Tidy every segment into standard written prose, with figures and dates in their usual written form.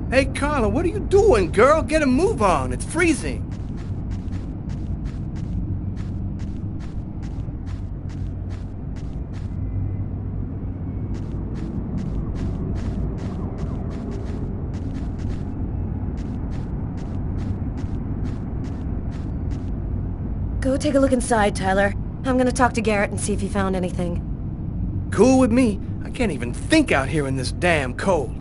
Hey, Carla, what are you doing, girl? Get a move on. It's freezing. Go take a look inside, Tyler. I'm gonna talk to Garrett and see if he found anything. Cool with me. I can't even think out here in this damn cold.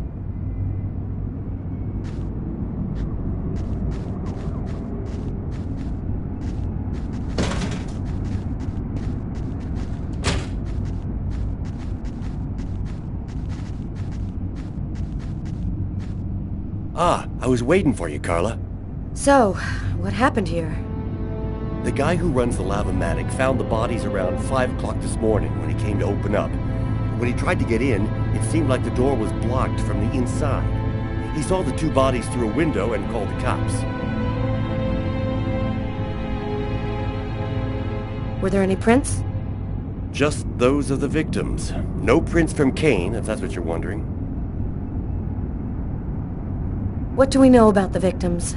Ah, I was waiting for you, Carla. So, what happened here? The guy who runs the Lavomatic found the bodies around 5 o'clock this morning when he came to open up. When he tried to get in, it seemed like the door was blocked from the inside. He saw the 2 bodies through a window and called the cops. Were there any prints? Just those of the victims. No prints from Kane, if that's what you're wondering. What do we know about the victims?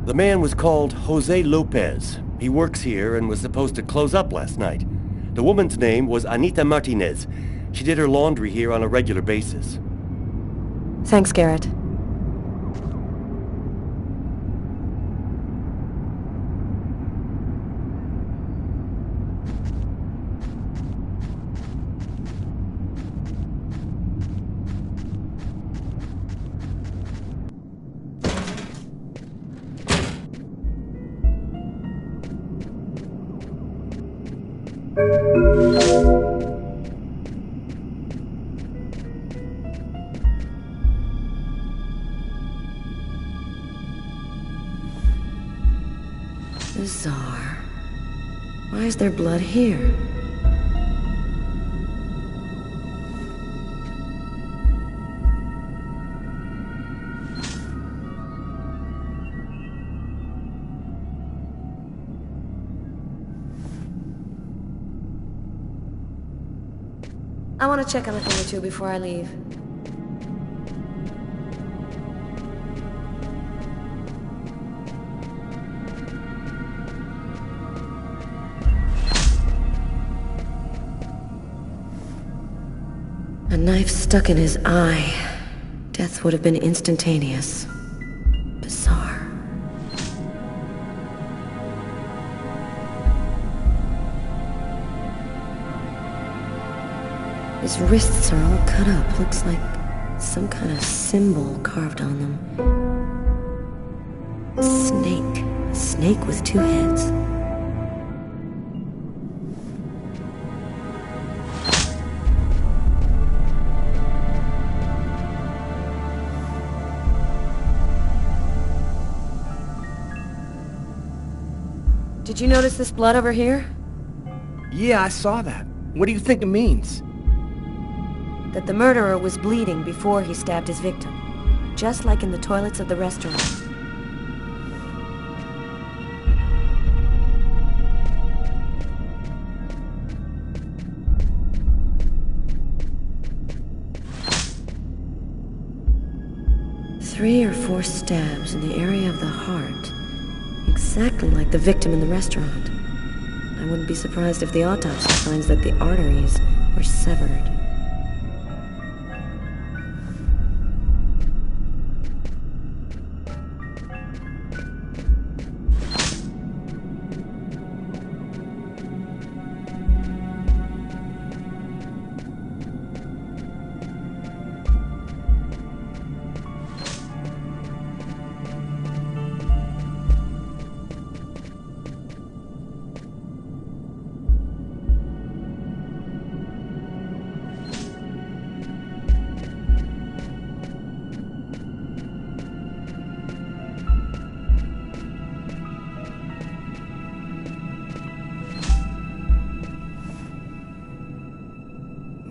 The man was called Jose Lopez. He works here and was supposed to close up last night. The woman's name was Anita Martinez. She did her laundry here on a regular basis. Thanks, Garrett. Bizarre. Why is there blood here? I want to check on a thing or two before I leave. A knife stuck in his eye. Death would have been instantaneous. Bizarre. His wrists are all cut up. Looks like some kind of symbol carved on them. A snake. A snake with 2 heads. Did you notice this blood over here? Yeah, I saw that. What do you think it means? That the murderer was bleeding before he stabbed his victim. Just like in the toilets of the restaurant. Three or 4 stabs in the area of the heart. Exactly like the victim in the restaurant. I wouldn't be surprised if the autopsy finds that the arteries were severed.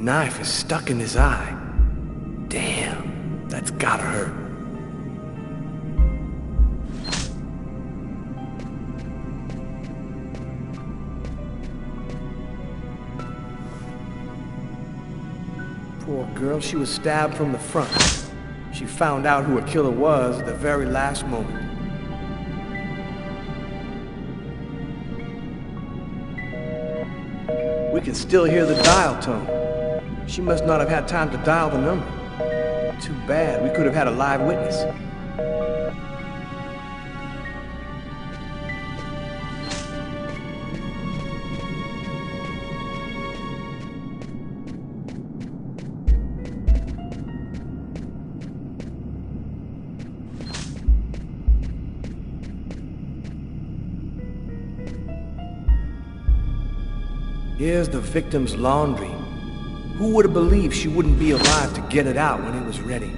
knife is stuck in his eye. Damn, that's gotta hurt. Poor girl, she was stabbed from the front. She found out who her killer was at the very last moment. We can still hear the dial tone. She must not have had time to dial the number. Too bad, we could have had a live witness. Here's the victim's laundry. Who would have believed she wouldn't be alive to get it out when it was ready?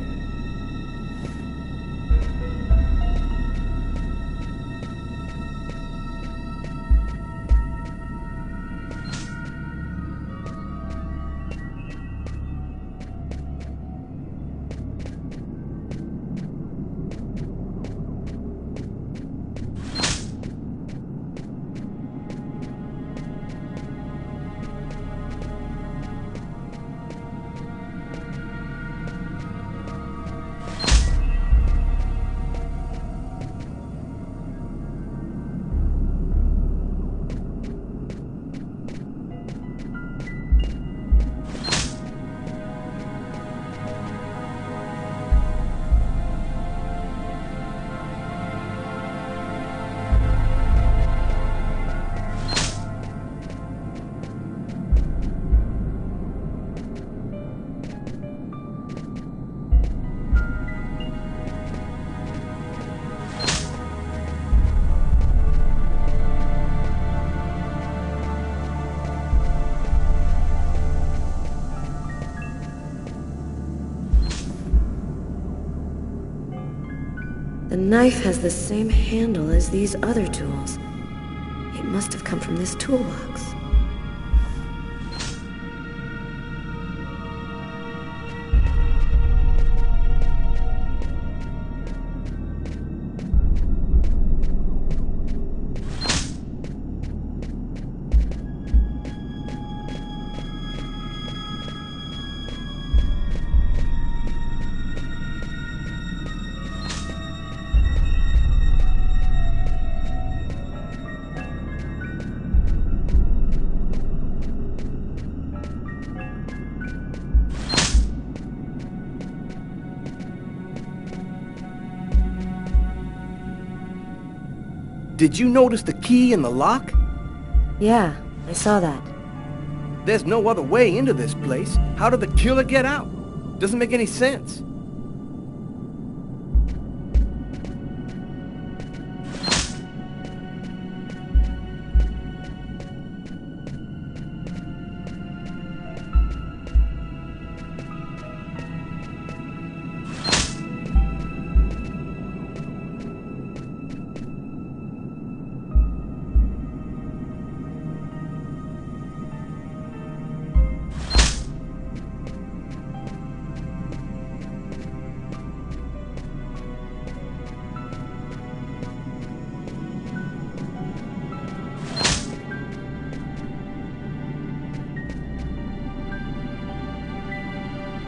The knife has the same handle as these other tools. It must have come from this toolbox. Did you notice the key in the lock? Yeah, I saw that. There's no other way into this place. How did the killer get out? Doesn't make any sense.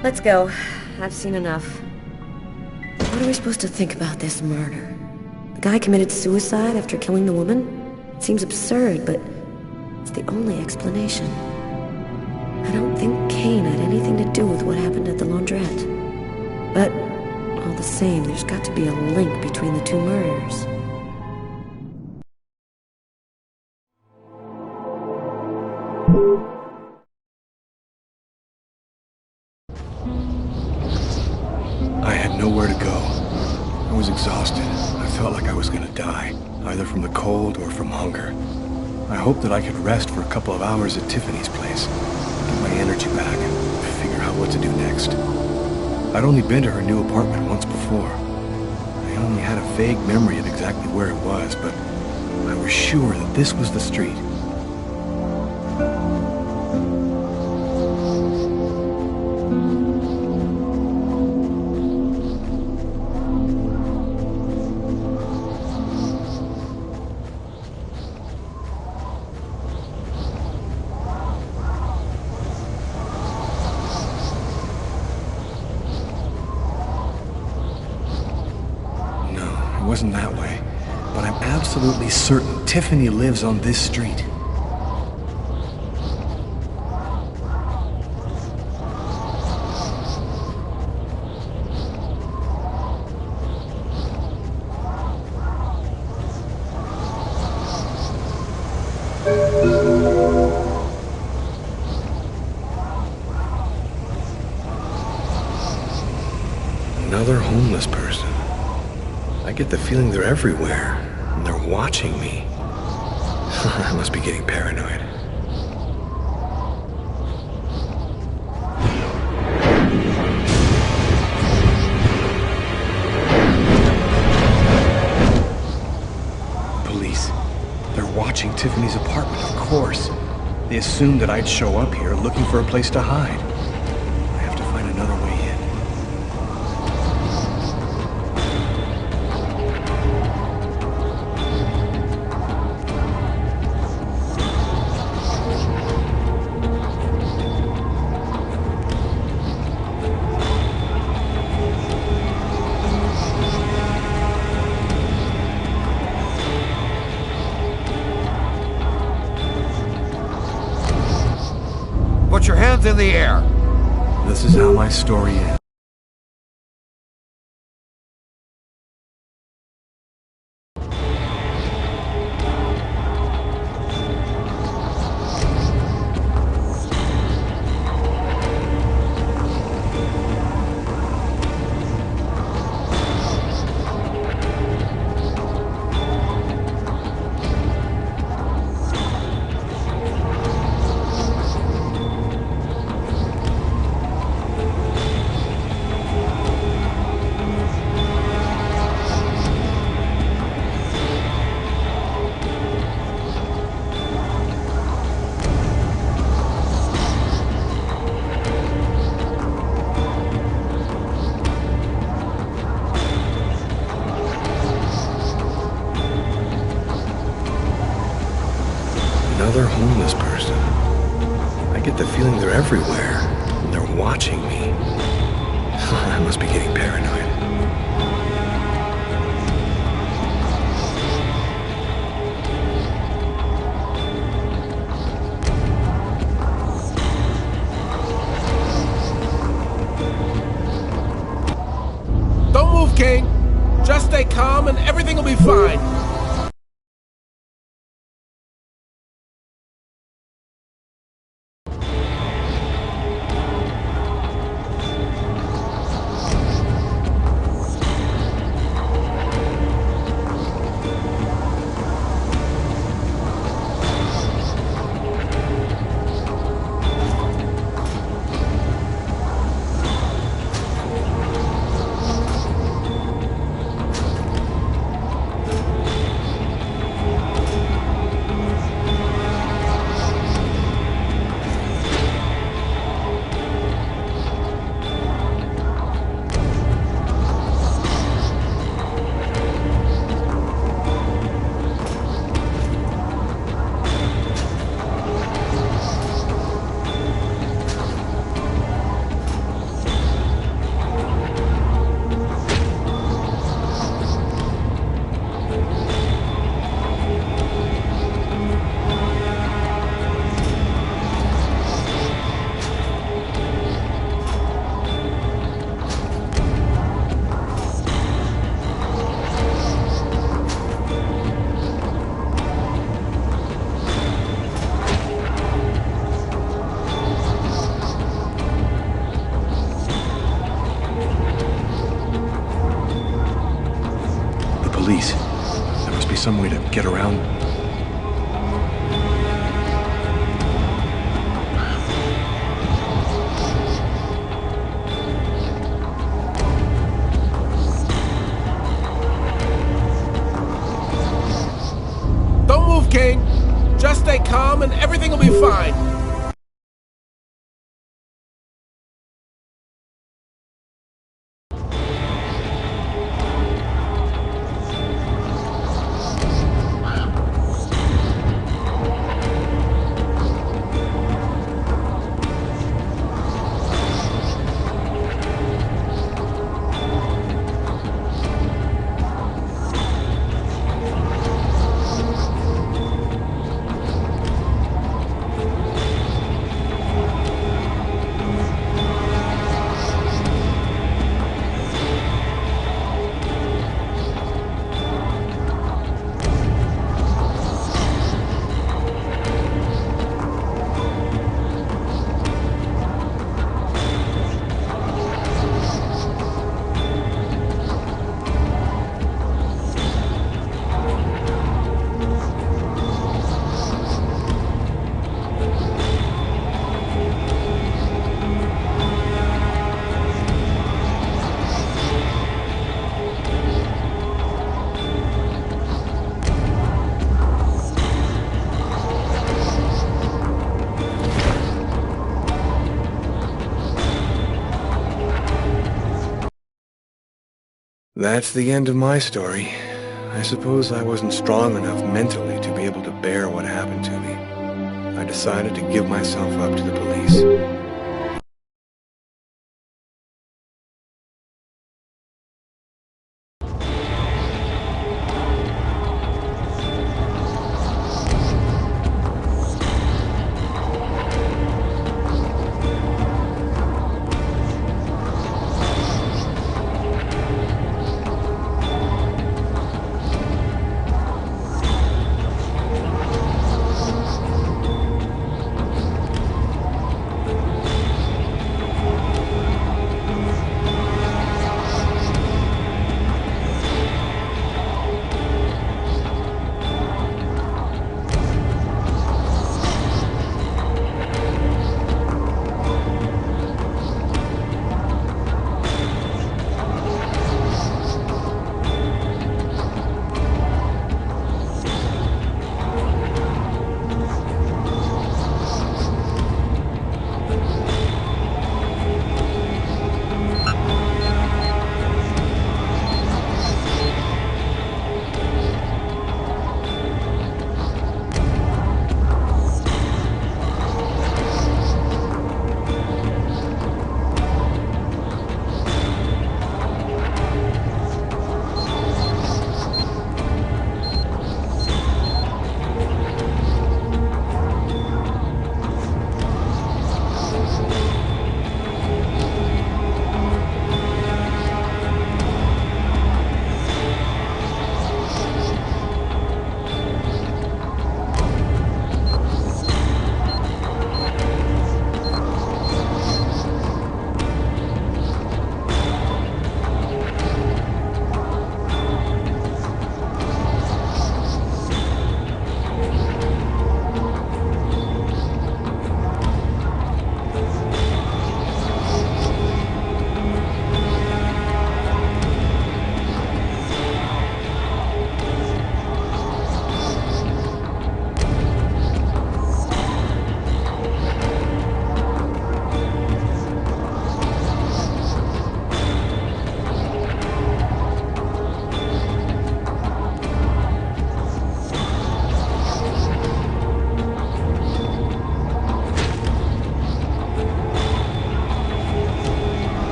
Let's go. I've seen enough. What are we supposed to think about this murder? The guy committed suicide after killing the woman? It seems absurd, but it's the only explanation. I don't think Kane had anything to do with what happened at the laundrette. But all the same, there's got to be a link between the two murders. I had nowhere to go. I was exhausted. I felt like I was gonna die, either from the cold or from hunger. I hoped that I could rest for a couple of hours at Tiffany's place, get my energy back, and figure out what to do next. I'd only been to her new apartment once before. I only had a vague memory of exactly where it was, but I was sure that this was the street. wasn't that way, but I'm absolutely certain Tiffany lives on this street. Another homeless person. I get the feeling they're everywhere, and they're watching me. I must be getting paranoid. Police. They're watching Tiffany's apartment, of course. They assumed that I'd show up here looking for a place to hide. I have to find another way in. Put your hands in the air. This is how my story ends. Another homeless person. I get the feeling they're everywhere, and they're watching me. I must be getting paranoid. Don't move, King. Just stay calm and everything will be fine. Police. There must be some way to get around. Don't move, King. Just stay calm and everything will be fine. That's the end of my story. I suppose I wasn't strong enough mentally to be able to bear what happened to me. I decided to give myself up to the police.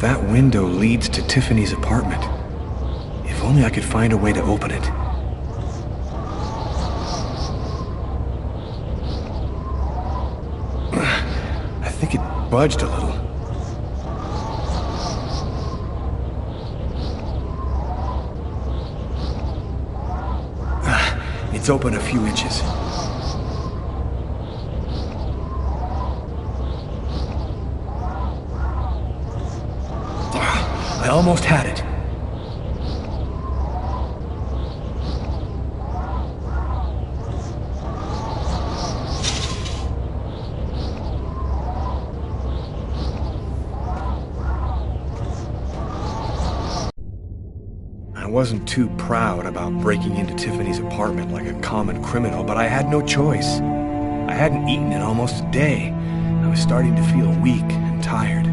That window leads to Tiffany's apartment. If only I could find a way to open it. I think it budged a little. It's open a few inches. I almost had it. I wasn't too proud about breaking into Tiffany's apartment like a common criminal, but I had no choice. I hadn't eaten in almost a day. I was starting to feel weak and tired.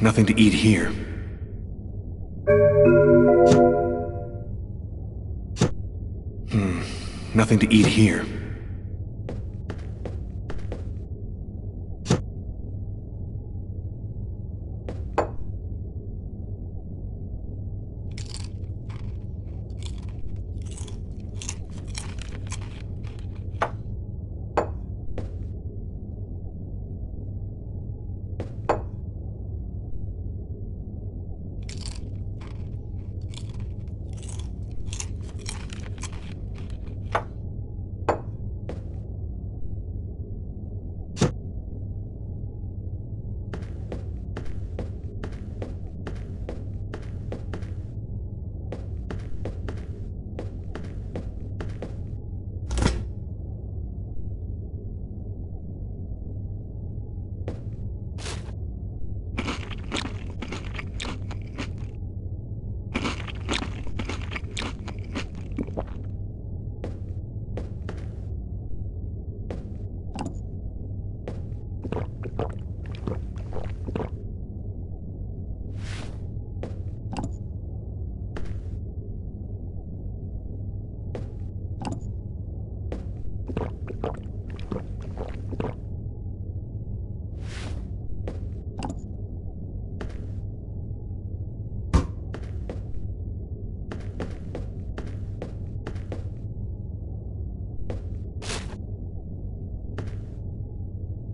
Nothing to eat here. Nothing to eat here.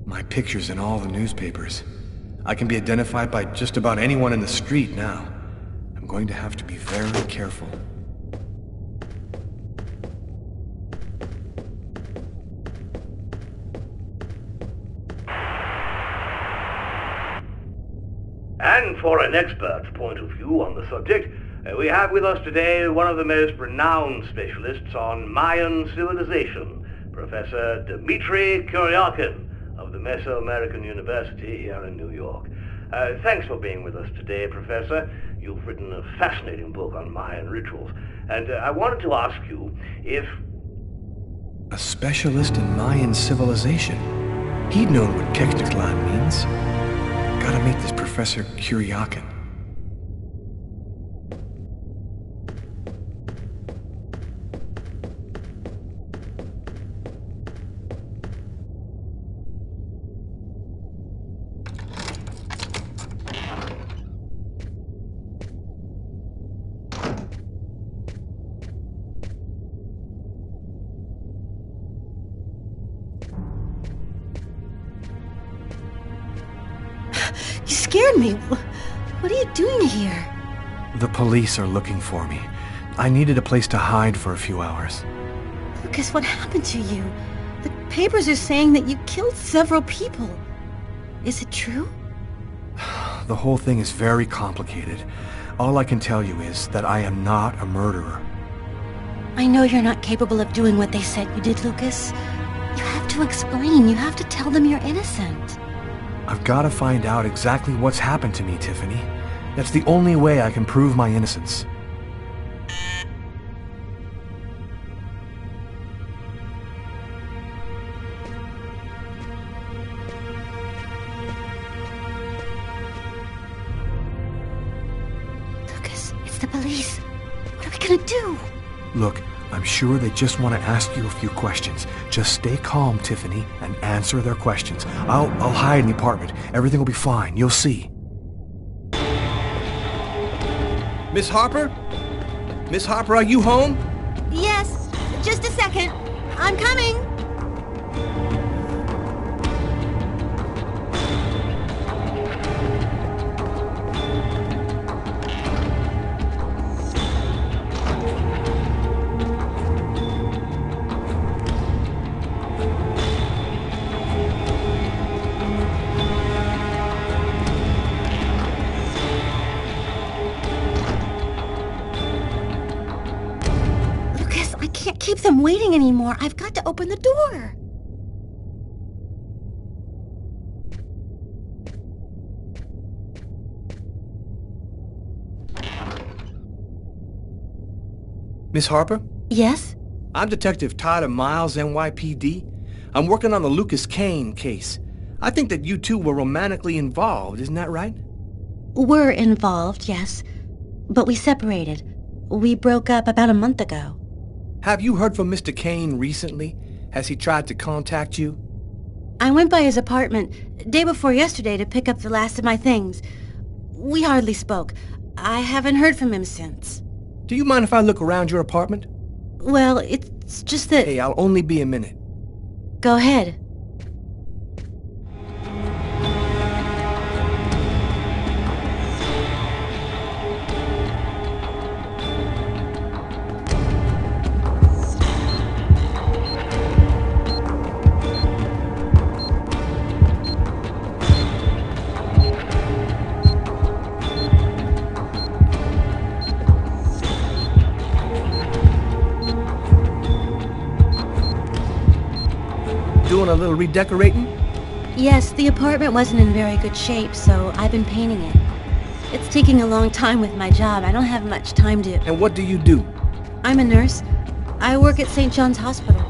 My picture's in all the newspapers. I can be identified by just about anyone in the street now. I'm going to have to be very careful. And for an expert's point of view on the subject, we have with us today one of the most renowned specialists on Mayan civilization, Professor Dmitry Kuryakin of the Mesoamerican University here in New York. Thanks for being with us today, Professor. You've written a fascinating book on Mayan rituals, and I wanted to ask you if... A specialist in Mayan civilization? He'd known what Kekteklan means. Gotta meet this Professor Kuryakin. You scared me. What are you doing here? The police are looking for me. I needed a place to hide for a few hours. Lucas, what happened to you? The papers are saying that you killed several people. Is it true? The whole thing is very complicated. All I can tell you is that I am not a murderer. I know you're not capable of doing what they said you did, Lucas. You have to explain. You have to tell them you're innocent. I've got to find out exactly what's happened to me, Tiffany. That's the only way I can prove my innocence. Lucas, it's the police. What are we gonna do? Look, I'm sure they just want to ask you a few questions. Just stay calm, Tiffany, and answer their questions. I'll hide in the apartment. Everything will be fine. You'll see. Miss Harper? Miss Harper, are you home? Yes, just a second. I'm coming. Keep them waiting anymore. I've got to open the door. Miss Harper? Yes? I'm Detective Todd of Miles, NYPD. I'm working on the Lucas Kane case. I think that you two were romantically involved, isn't that right? Were involved, yes. But we separated. We broke up about a month ago. Have you heard from Mr. Kane recently? Has he tried to contact you? I went by his apartment day before yesterday to pick up the last of my things. We hardly spoke. I haven't heard from him since. Do you mind if I look around your apartment? Well, it's just that... Hey, I'll only be a minute. Go ahead. Doing a little redecorating? Yes, the apartment wasn't in very good shape, so I've been painting it. It's taking a long time with my job. I don't have much time to... And what do you do? I'm a nurse. I work at St. John's Hospital.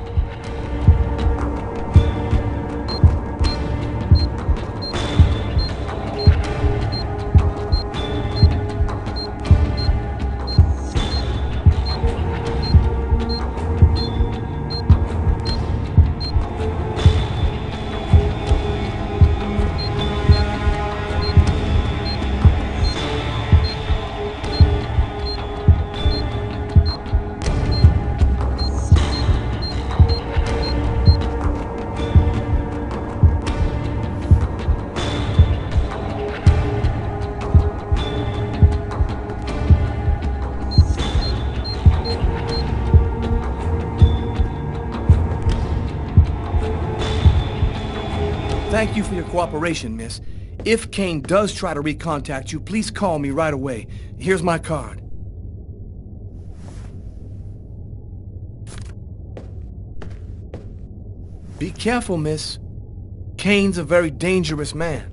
Thank you for your cooperation, miss. If Kane does try to recontact you, please call me right away. Here's my card. Be careful, miss. Kane's a very dangerous man.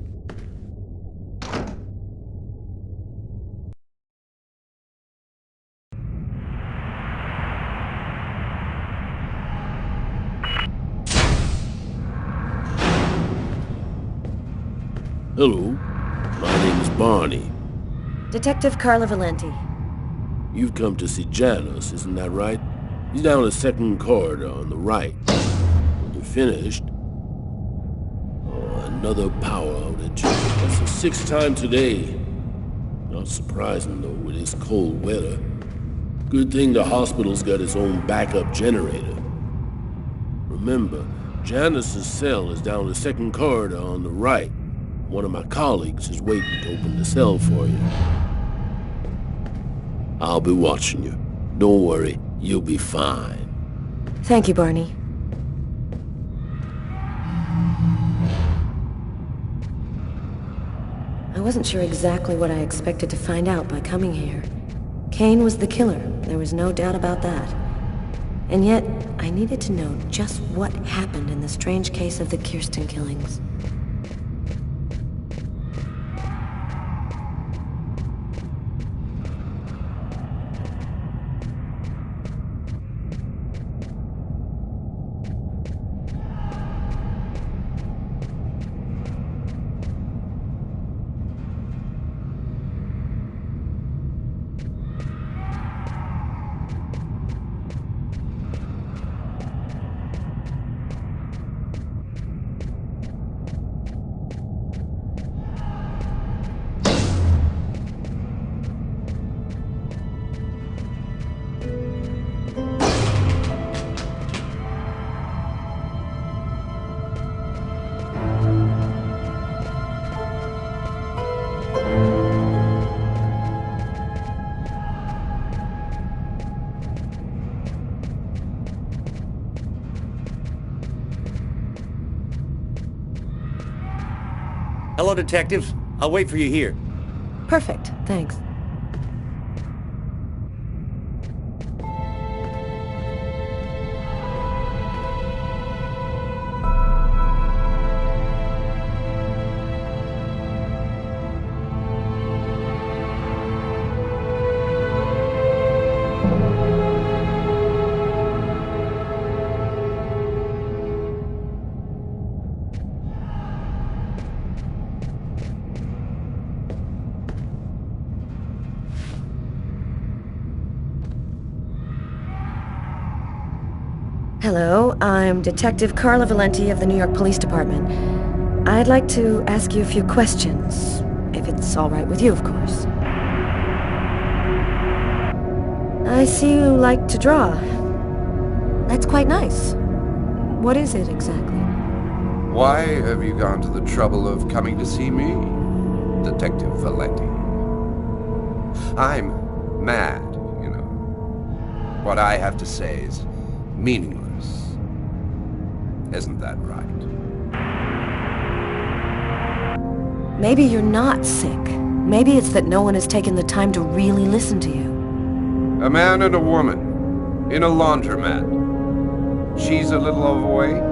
Hello, my name is Barney. Detective Carla Valenti. You've come to see Janus, isn't that right? He's down the second corridor on the right. When you're finished... Oh, another power outage. That's the sixth time today. Not surprising, though, with this cold weather. Good thing the hospital's got its own backup generator. Remember, Janus's cell is down the second corridor on the right. One of my colleagues is waiting to open the cell for you. I'll be watching you. Don't worry, you'll be fine. Thank you, Barney. I wasn't sure exactly what I expected to find out by coming here. Kane was the killer, there was no doubt about that. And yet, I needed to know just what happened in the strange case of the Kirsten killings. Hello, detectives. I'll wait for you here. Perfect, thanks. Hello, I'm Detective Carla Valenti of the New York Police Department. I'd like to ask you a few questions, if it's all right with you, of course. I see you like to draw. That's quite nice. What is it exactly? Why have you gone to the trouble of coming to see me, Detective Valenti? I'm mad, you know. What I have to say is meaningless. Isn't that right? Maybe you're not sick. Maybe it's that no one has taken the time to really listen to you. A man and a woman in a laundromat. She's a little overweight,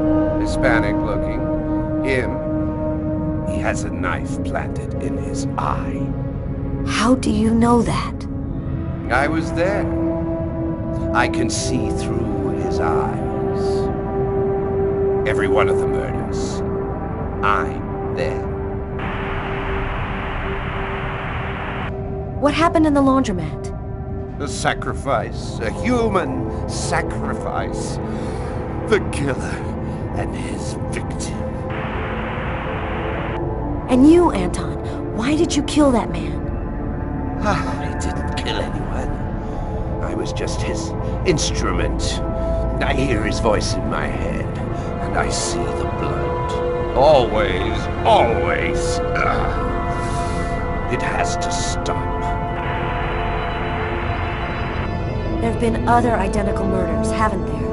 Hispanic looking. Him, he has a knife planted in his eye. How do you know that? I was there. I can see through his eyes. Every one of the murders. I'm there. What happened in the laundromat? A sacrifice, a human sacrifice. The killer and his victim. And you, Anton, why did you kill that man? I didn't kill anyone. I was just his instrument. I hear his voice in my head, and I see the blood. Always, always. It has to stop. There have been other identical murders, haven't there?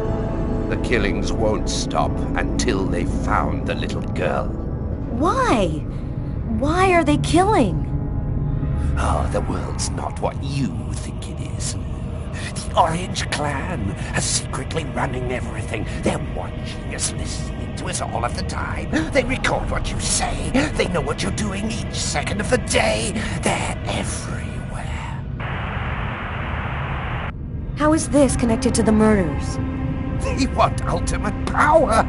The killings won't stop until they've found the little girl. Why? Why are they killing? Oh, the world's not what you think it is. The Orange Clan are secretly running everything. They're watching us, listening to us all of the time. They record what you say. They know what you're doing each second of the day. They're everywhere. How is this connected to the murders? They want ultimate power.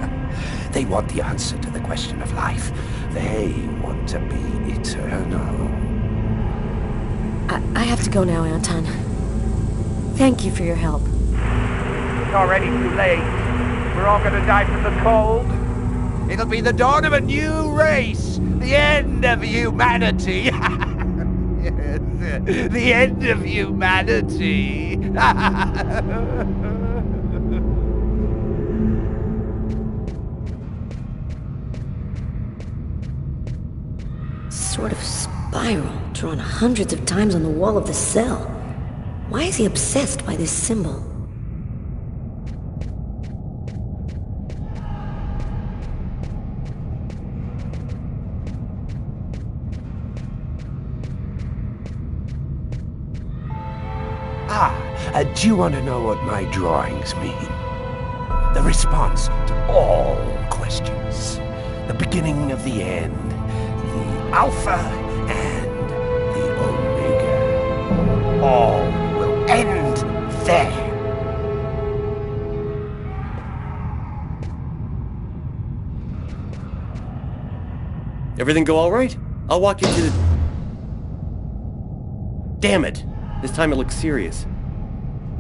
They want the answer to the question of life. They want to be eternal. I have to go now, Anton. Thank you for your help. It's already too late. We're all gonna die from the cold. It'll be the dawn of a new race. The end of humanity. Yes, the end of humanity. Sort of spiral drawn hundreds of times on the wall of the cell. Why is he obsessed by this symbol? Do you want to know what my drawings mean? The response to all questions. The beginning of the end. The Alpha and the Omega. All will end there. Everything go all right? I'll walk you to the... Damn it! This time it looks serious.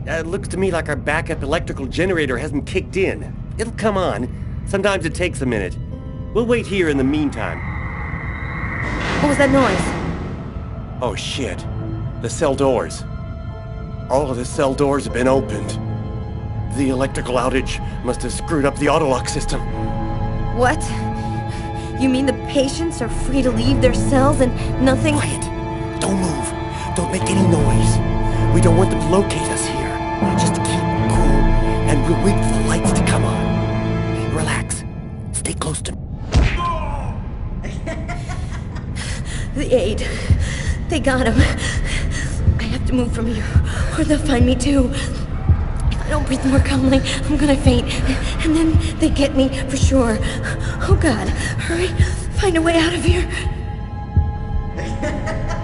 It looks to me like our backup electrical generator hasn't kicked in. It'll come on. Sometimes it takes a minute. We'll wait here in the meantime. What was that noise? Oh shit. The cell doors. All of the cell doors have been opened. The electrical outage must have screwed up the autolock system. What? You mean the patients are free to leave their cells and nothing... Quiet. Don't move. Don't make any noise. We don't want them to locate us here. Just keep cool, and we'll wait for the lights to come on. Relax. Stay close to me. The aid. They got him. I have to move from here, or they'll find me too. If I don't breathe more calmly, I'm gonna faint. And then they get me for sure. Oh God, hurry. Find a way out of here.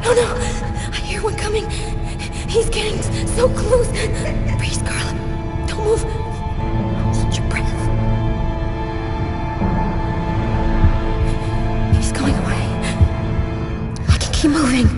Oh no, I hear one coming. He's getting so close. Breathe, Carla. Don't move. Hold your breath. He's going away. I can keep moving.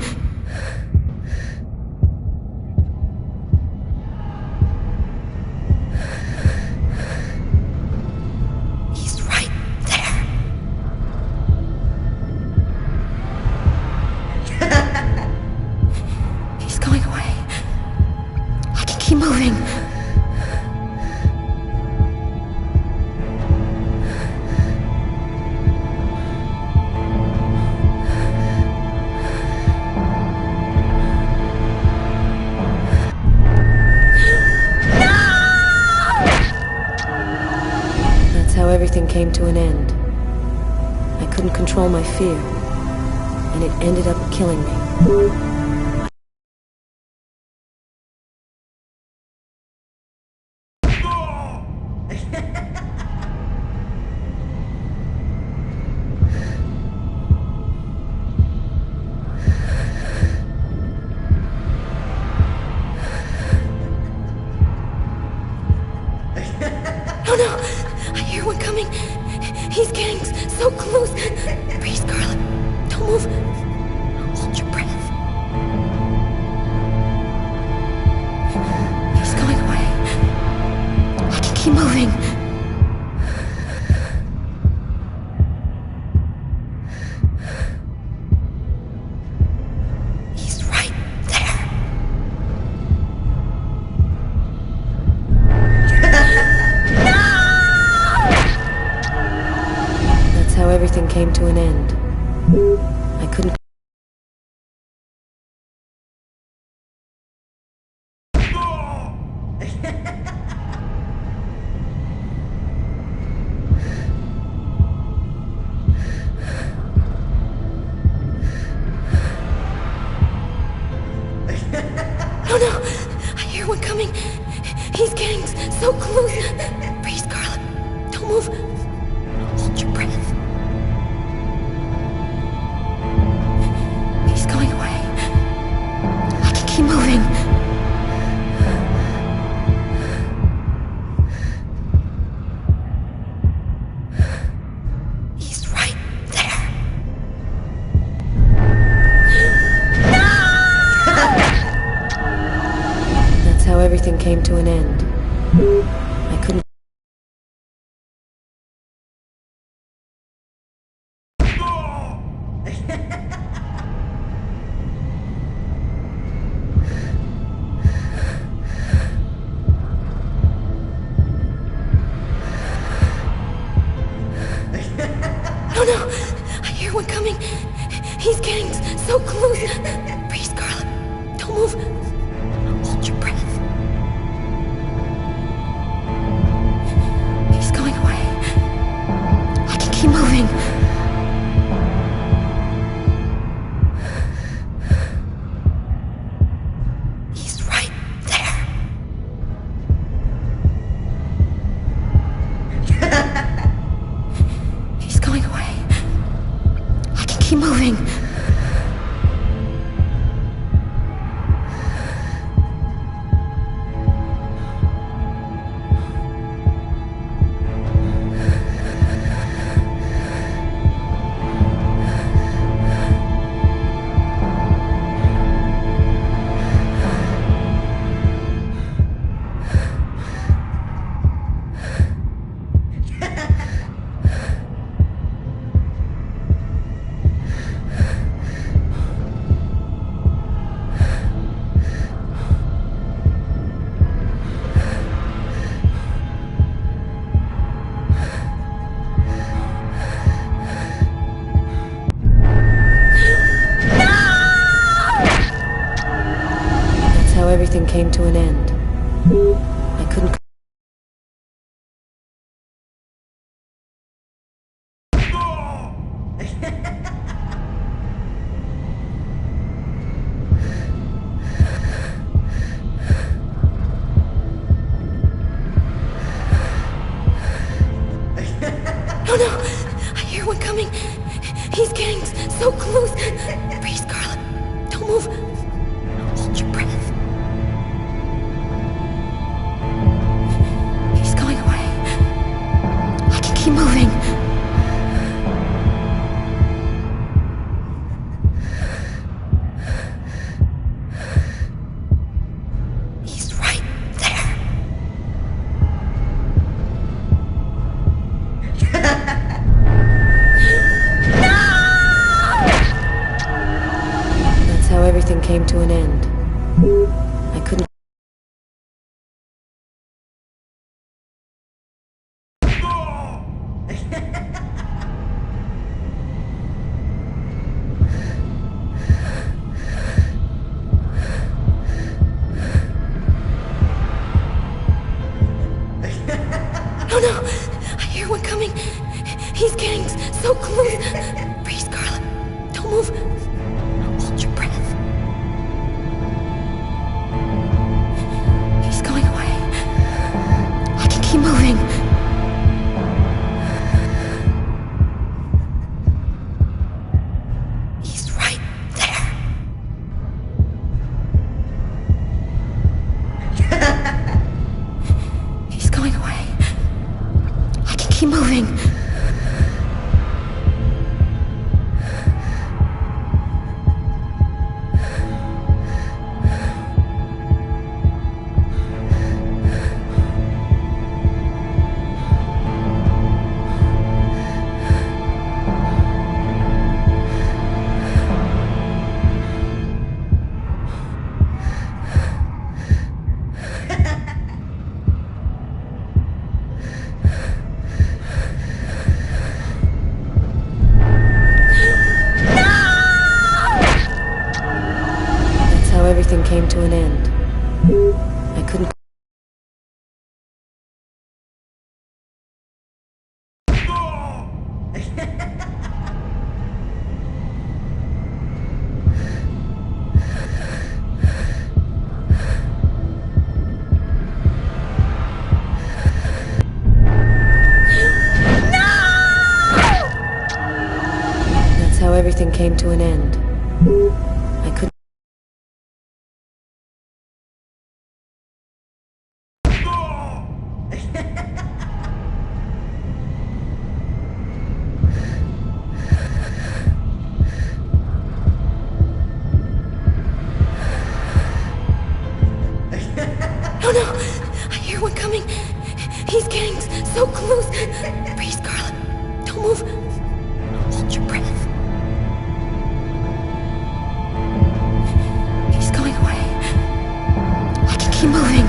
keep moving. That's how everything came to an end. I couldn't control my fear, and it ended up killing me. Oh no! I hear one coming. He's getting so close. Breathe, Scarlet. Don't move. Hold your breath. He's going away. I can keep moving. He's right there. That's how everything came to an end. I couldn't. Oh no! I hear one coming. He's getting so close. Breathe, Scarlet. Don't move. Hold your breath. He's going away. I can keep moving. He's right there. That's how everything came to an end. I couldn't. Oh no! I hear one coming. He's getting so close. Breathe, Scarlet. Don't move. Hold your breath. He's going away. I can keep moving. He's right there. He's going away. I can keep moving. That's how everything came to an end. I couldn't. Oh no! I hear one coming. He's getting so close. Breathe, Scarlet. Don't move. Hold your breath. He's going away. I can keep moving. He's right there. That's how everything came He's getting so close. Breathe, Carla. Don't move. Hold your breath. He's going away. I can keep moving. He's right there. He's going away. I can keep moving. Everything came to an end. I couldn't. That's how everything came to an end. I couldn't. Oh no! I hear one coming. He's getting so close. Breathe, Carla. Don't move. Hold your breath. He's going away. I can keep moving.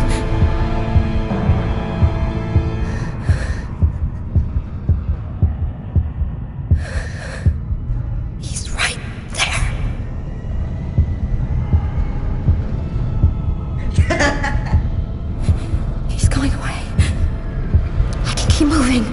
He's right there. He's going away. I can keep moving.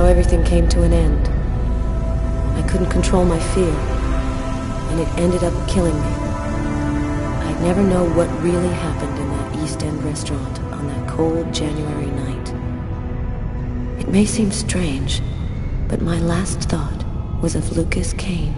Everything came to an end. I couldn't control my fear, and it ended up killing me. I'd never know what really happened in that East End restaurant on that cold January night. It may seem strange, but my last thought was of Lucas Kane.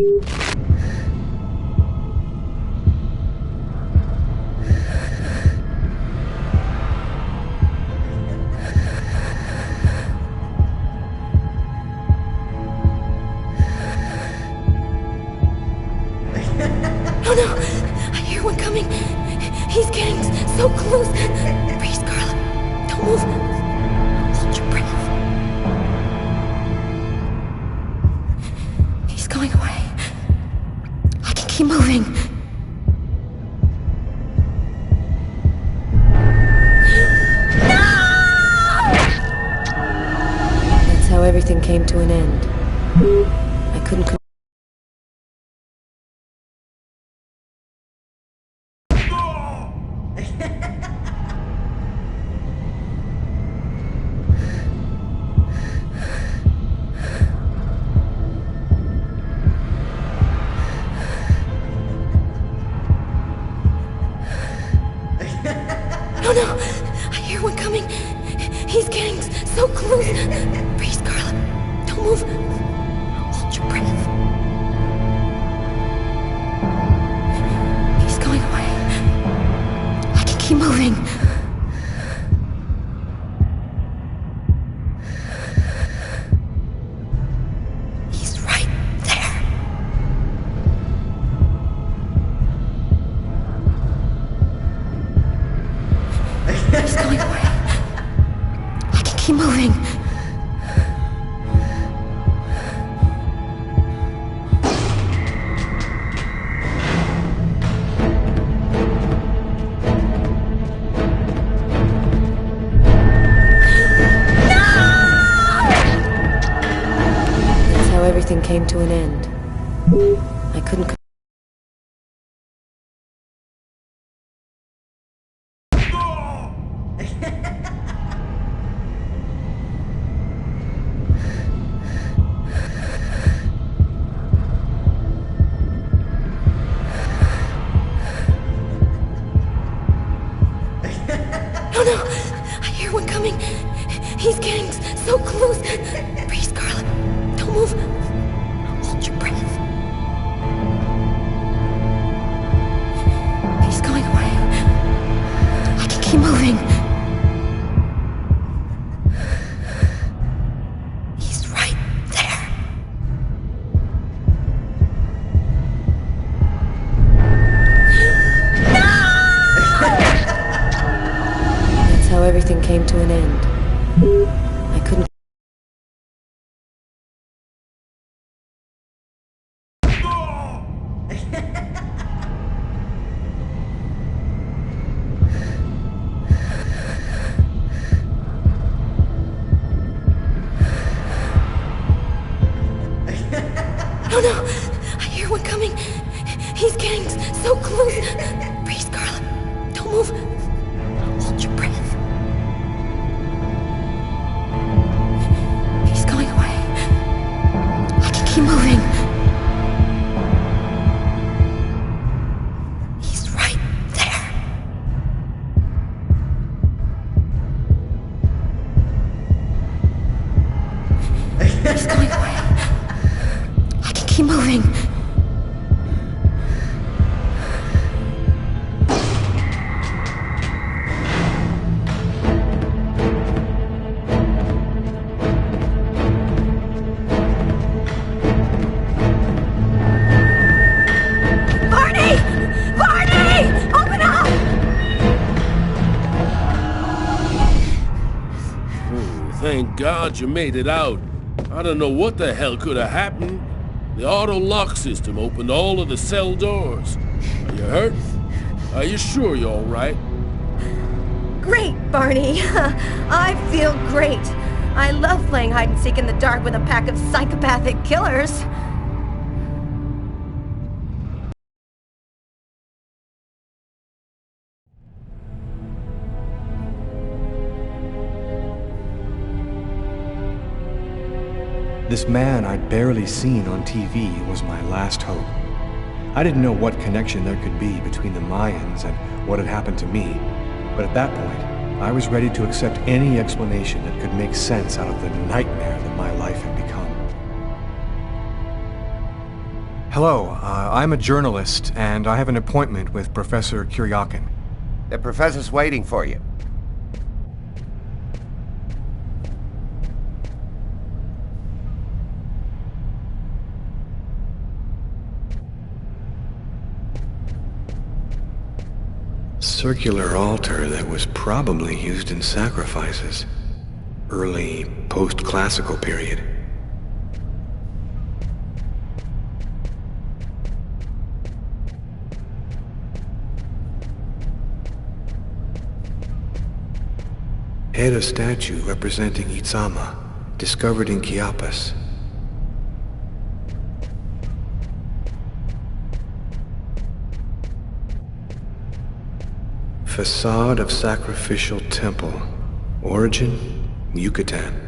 Oh no! I hear one coming. He's getting so close. Breathe, Carla. Don't move. Hold your breath. He's going away. I can keep moving. No! That's how everything came to an end. I couldn't. Oh no! I hear one coming. He's getting so close. Breathe, Carla. Don't move. Hold your breath. He's going away. I can keep moving. He's right there. He's going away. I can keep moving. That's how everything came to an end. I couldn't. Oh no! I hear one coming. He's getting so close. Breathe, Carla. Don't move. Hold your breath. He's going away. I can keep moving. He's right there. That's how everything came to an end. I couldn't. Oh no! I hear one coming. He's getting so close. Breathe, Carla. Don't move. Hold your breath. He's going away. I can keep moving. He's right there. He's going away. I can keep moving. Barney! Barney! Open up! Thank God you made it out. I don't know what the hell could have happened. The auto lock system opened all of the cell doors. Are you hurt? Are you sure you're all right? Great, Barney. I feel great. I love playing hide and seek in the dark with a pack of psychopathic killers. This man I'd barely seen on TV was my last hope. I didn't know what connection there could be between the Mayans and what had happened to me, but at that point, I was ready to accept any explanation that could make sense out of the nightmare that my life had become. Hello, I'm a journalist, and I have an appointment with Professor Kuryakin. The professor's waiting for you. Circular altar that was probably used in sacrifices. Early post-classical period. Head of statue representing Itzama, discovered in Chiapas. Facade of sacrificial temple. Origin, Yucatan.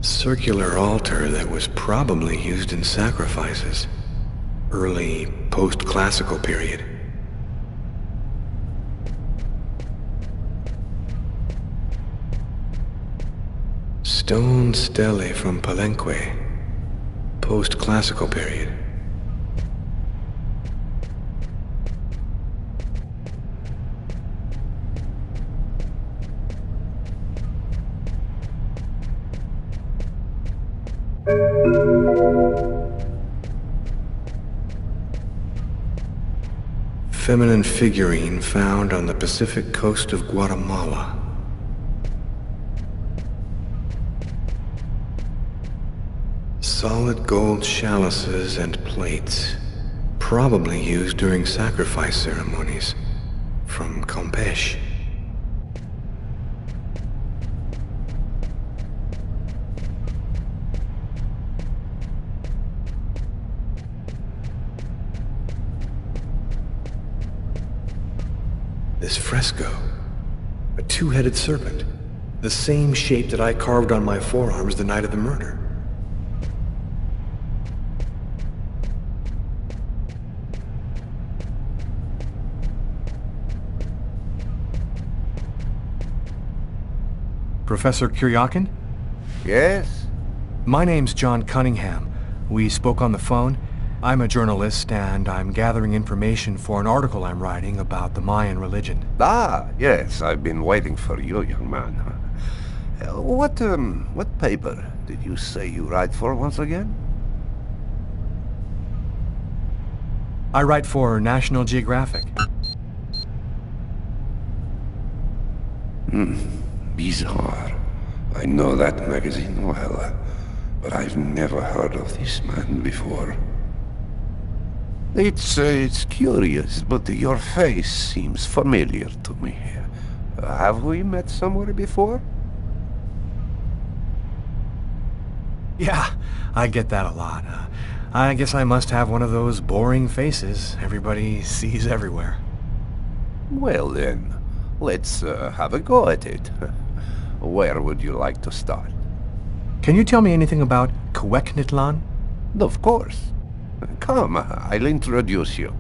Circular altar that was probably used in sacrifices. Early post-classical period. Stone stele from Palenque. Post-classical period. Feminine figurine found on the Pacific coast of Guatemala. Solid gold chalices and plates, probably used during sacrifice ceremonies, from Campeche. This fresco, a two-headed serpent, the same shape that I carved on my forearms the night of the murder. Professor Kuryakin? Yes? My name's John Cunningham. We spoke on the phone. I'm a journalist, and I'm gathering information for an article I'm writing about the Mayan religion. Ah, yes, I've been waiting for you, young man. What paper did you say you write for once again? I write for National Geographic. Bizarre. I know that magazine well, but I've never heard of this man before. It's curious, but your face seems familiar to me. Have we met somewhere before? Yeah, I get that a lot. I guess I must have one of those boring faces everybody sees everywhere. Well then, let's have a go at it. Where would you like to start? Can you tell me anything about Cuecnitlan? Of course. Come, I'll introduce you.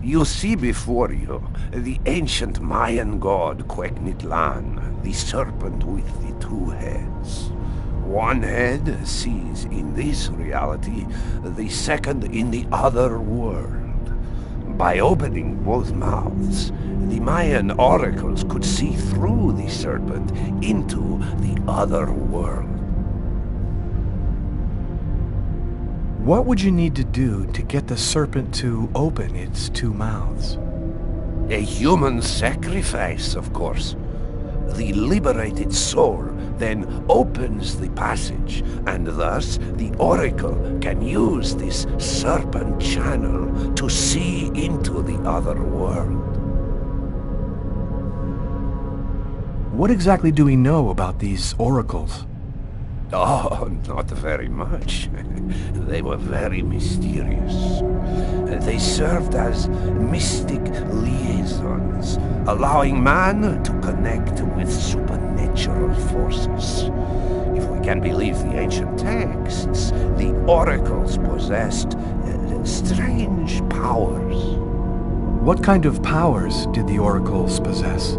You see before you the ancient Mayan god Cuecnitlan, the serpent with the two heads. One head sees in this reality, the second in the other world. By opening both mouths, the Mayan oracles could see through the serpent into the other world. What would you need to do to get the serpent to open its two mouths? A human sacrifice, of course. The liberated soul then opens the passage, and thus the oracle can use this serpent channel to see into the other world. What exactly do we know about these oracles? Oh, not very much. They were very mysterious. They served as mystic liaisons, allowing man to connect with supernatural forces. If can believe the ancient texts, the oracles possessed strange powers. What kind of powers did the oracles possess?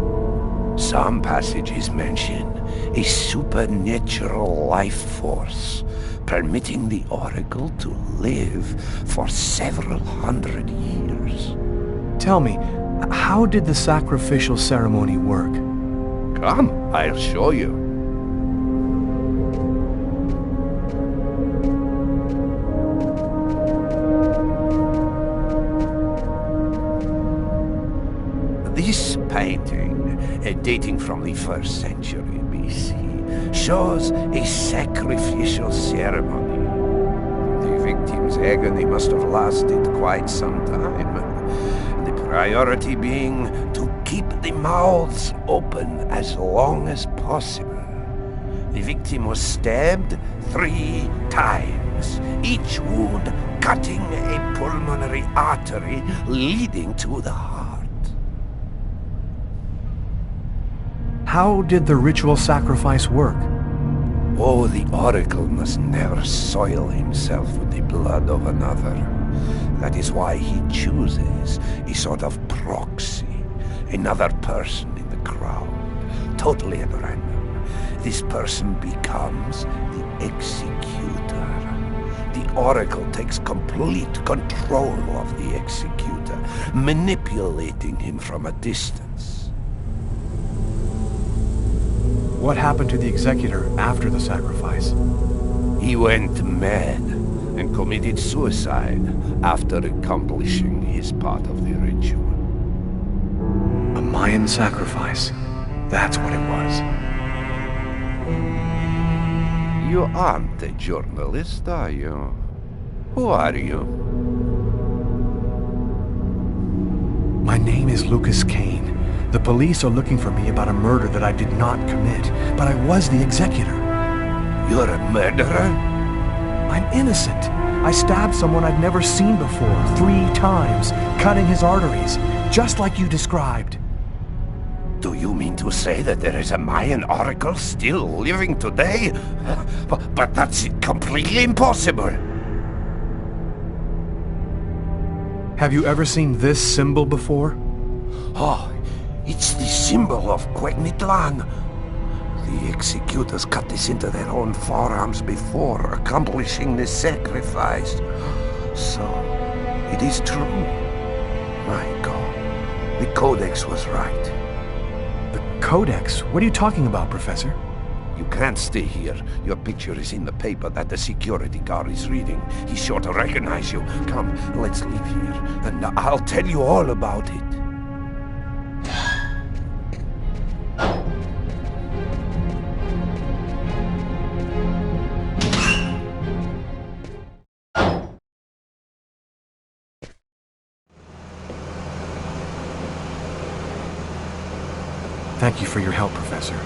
Some passages mention a supernatural life force, permitting the oracle to live for several hundred years. Tell me, how did the sacrificial ceremony work? Come, I'll show you. This painting, dating from the 1st century BC, shows a sacrificial ceremony. The victim's agony must have lasted quite some time. The priority being to keep the mouths open as long as possible. The victim was stabbed 3 times, each wound cutting a pulmonary artery leading to the heart. How did the ritual sacrifice work? Oh, the oracle must never soil himself with the blood of another. That is why he chooses a sort of proxy, another person in the crowd, totally at random. This person becomes the executor. The oracle takes complete control of the executor, manipulating him from a distance. What happened to the executor after the sacrifice? He went mad and committed suicide after accomplishing his part of the ritual. A Mayan sacrifice. That's what it was. You aren't a journalist, are you? Who are you? My name is Lucas Kane. The police are looking for me about a murder that I did not commit, but I was the executor. You're a murderer? I'm innocent. I stabbed someone I'd never seen before 3 times, cutting his arteries, just like you described. Do you mean to say that there is a Mayan oracle still living today? But that's completely impossible. Have you ever seen this symbol before? Oh, it's the symbol of Quegnitlan. The executors cut this into their own forearms before accomplishing the sacrifice. So, it is true. My God, the Codex was right. The Codex? What are you talking about, Professor? You can't stay here. Your picture is in the paper that the security guard is reading. He's sure to recognize you. Come, let's leave here, and I'll tell you all about it. Thank you for your help, Professor.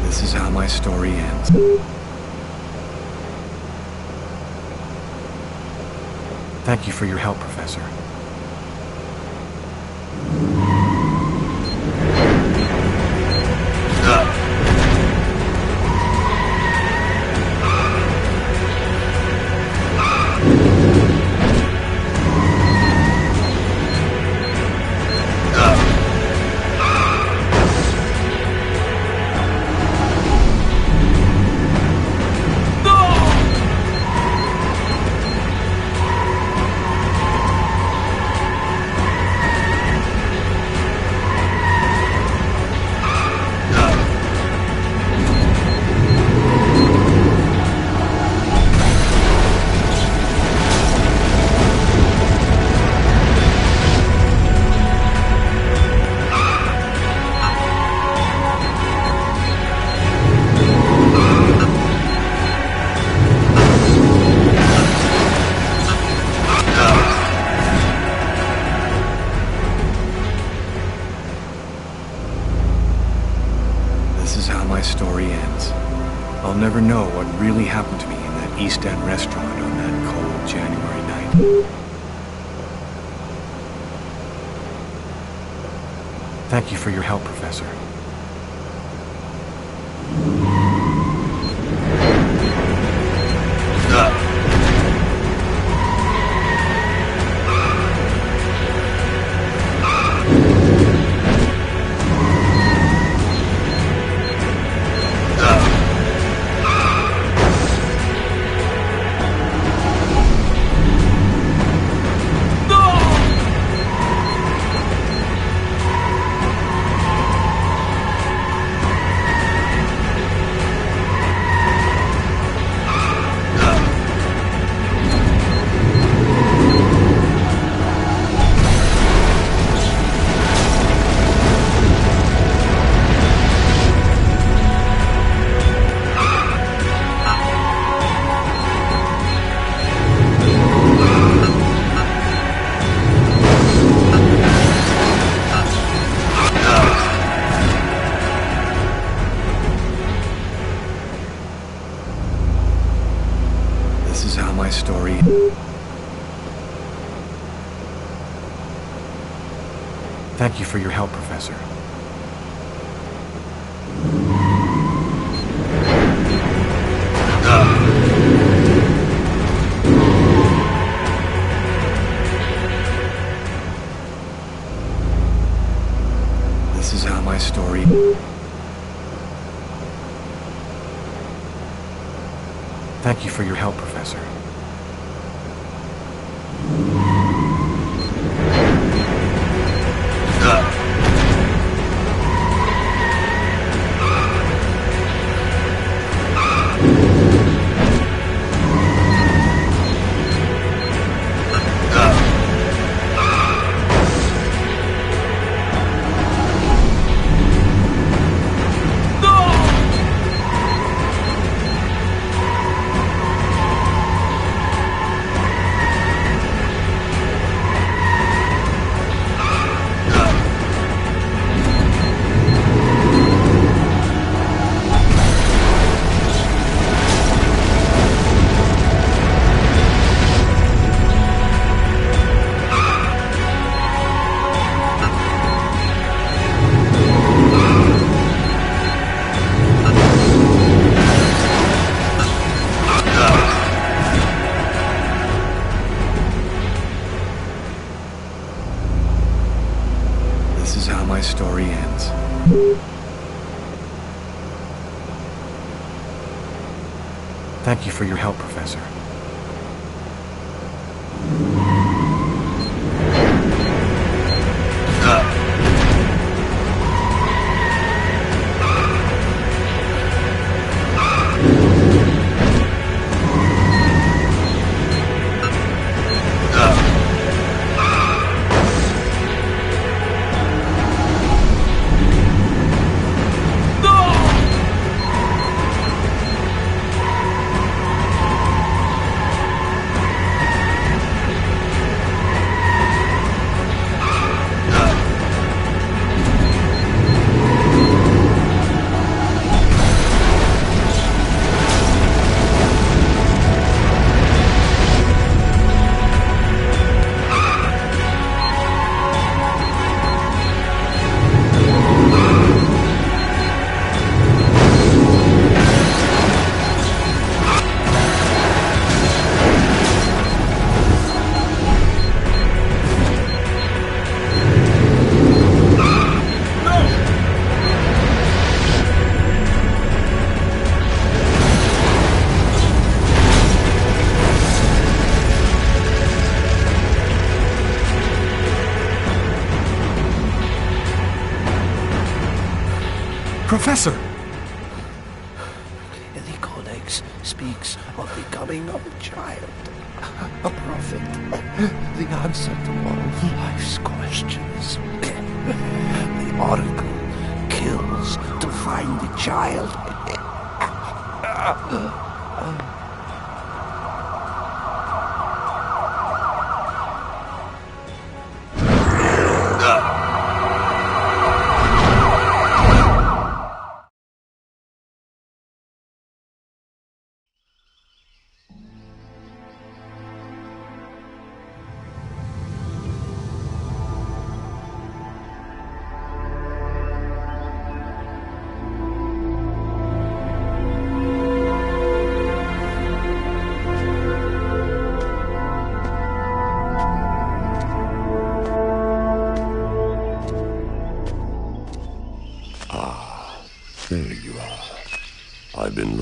This is how my story ends. Thank you for your help, Professor. about what really happened to me in that East End restaurant on that cold January night. Thank you for your help, Professor. This is how my story... Thank you for your help, Professor. This is how my story... Thank you for your help, Professor. This is how my story ends. Thank you for your help, Professor. Professor! The Codex speaks of the coming of a child, a prophet, the answer to all of life's questions. The Oracle kills to find the child.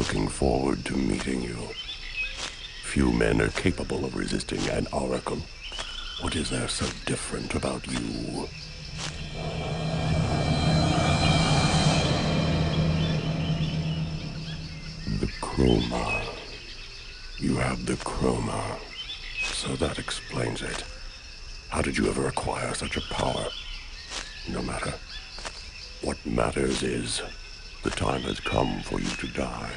looking forward to meeting you. Few men are capable of resisting an oracle. What is there so different about you? The chroma. You have the chroma. So that explains it. How did you ever acquire such a power? No matter. What matters is, the time has come for you to die.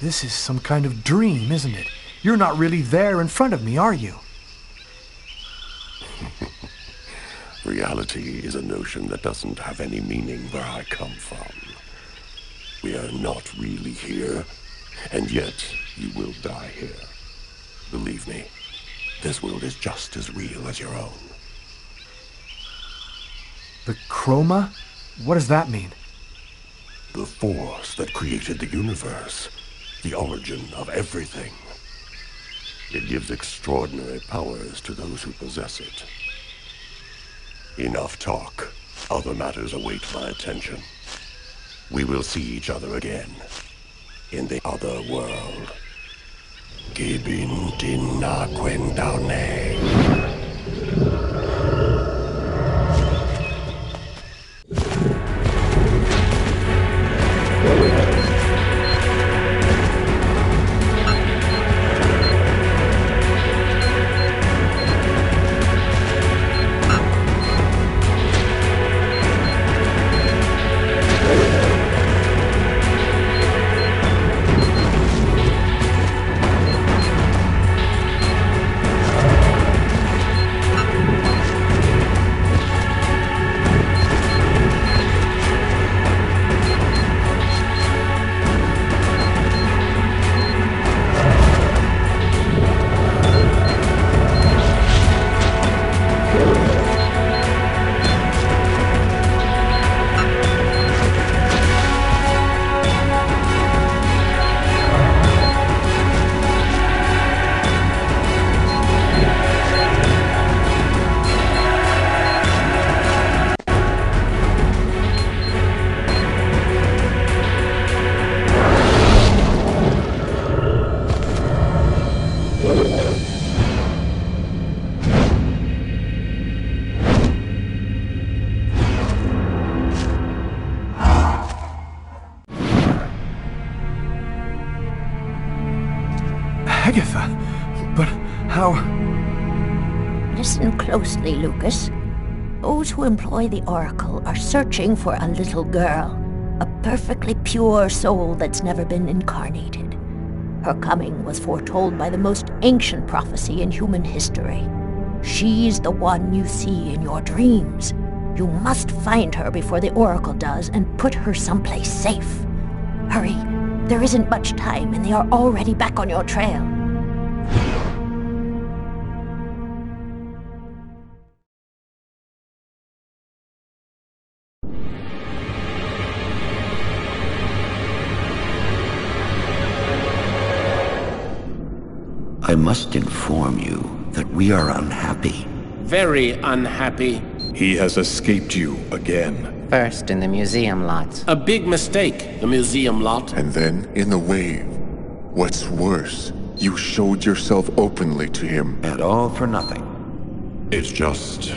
This is some kind of dream, isn't it? You're not really there in front of me, are you? Reality is a notion that doesn't have any meaning where I come from. We are not really here, and yet you will die here. Believe me, this world is just as real as your own. The chroma? What does that mean? The force that created the universe. The origin of everything. It gives extraordinary powers to those who possess it. Enough talk. Other matters await my attention. We will see each other again. In the other world. Gibin dinna quendaune. But how... Listen closely, Lucas. Those who employ the Oracle are searching for a little girl. A perfectly pure soul that's never been incarnated. Her coming was foretold by the most ancient prophecy in human history. She's the one you see in your dreams. You must find her before the Oracle does and put her someplace safe. Hurry. There isn't much time and they are already back on your trail. I must inform you that we are unhappy. Very unhappy. He has escaped you again. First in the museum lot. A big mistake, the museum lot. And then in the wave. What's worse, you showed yourself openly to him. And all for nothing. It's just...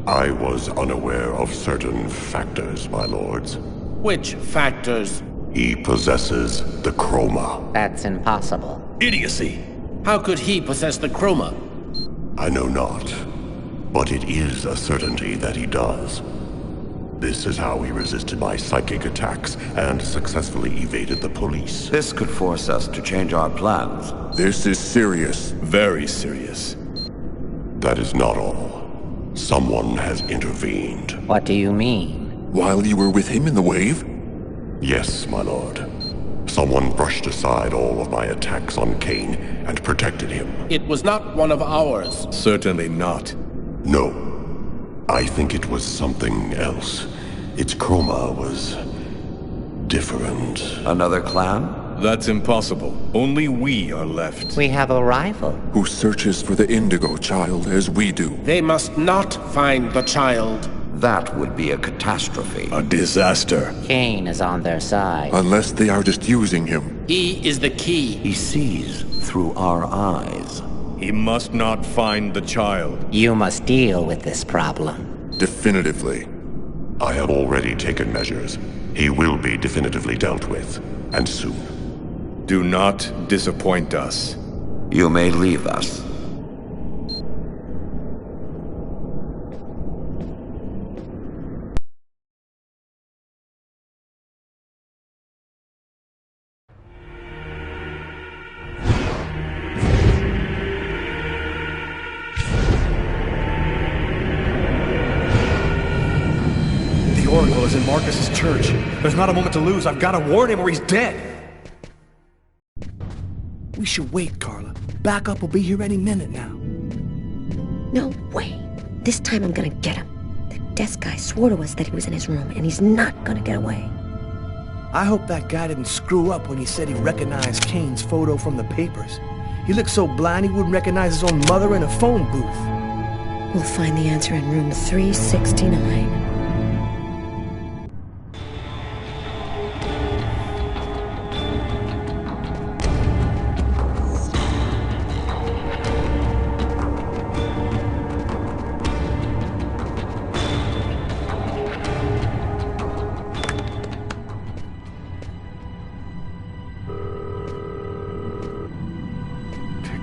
I was unaware of certain factors, my lords. Which factors? He possesses the chroma. That's impossible. Idiocy! How could he possess the chroma? I know not, but it is a certainty that he does. This is how he resisted my psychic attacks and successfully evaded the police. This could force us to change our plans. This is serious. Very serious. That is not all. Someone has intervened. What do you mean? While you were with him in the wave? Yes, my lord. Someone brushed aside all of my attacks on Kane and protected him. It was not one of ours. Certainly not. No. I think it was something else. Its chroma was... different. Another clan? That's impossible. Only we are left. We have a rival. Who searches for the Indigo child as we do. They must not find the child. That would be a catastrophe. A disaster. Kane is on their side. Unless they are just using him. He is the key. He sees through our eyes. He must not find the child. You must deal with this problem. Definitively. I have already taken measures. He will be definitively dealt with, and soon. Do not disappoint us. You may leave us. The Oracle is in Marcus's church. There's not a moment to lose. I've got to warn him or he's dead. We should wait, Carla. Backup will be here any minute now. No way. This time I'm gonna get him. The desk guy swore to us that he was in his room, and he's not gonna get away. I hope that guy didn't screw up when he said he recognized Kane's photo from the papers. He looked so blind he wouldn't recognize his own mother in a phone booth. We'll find the answer in room 369.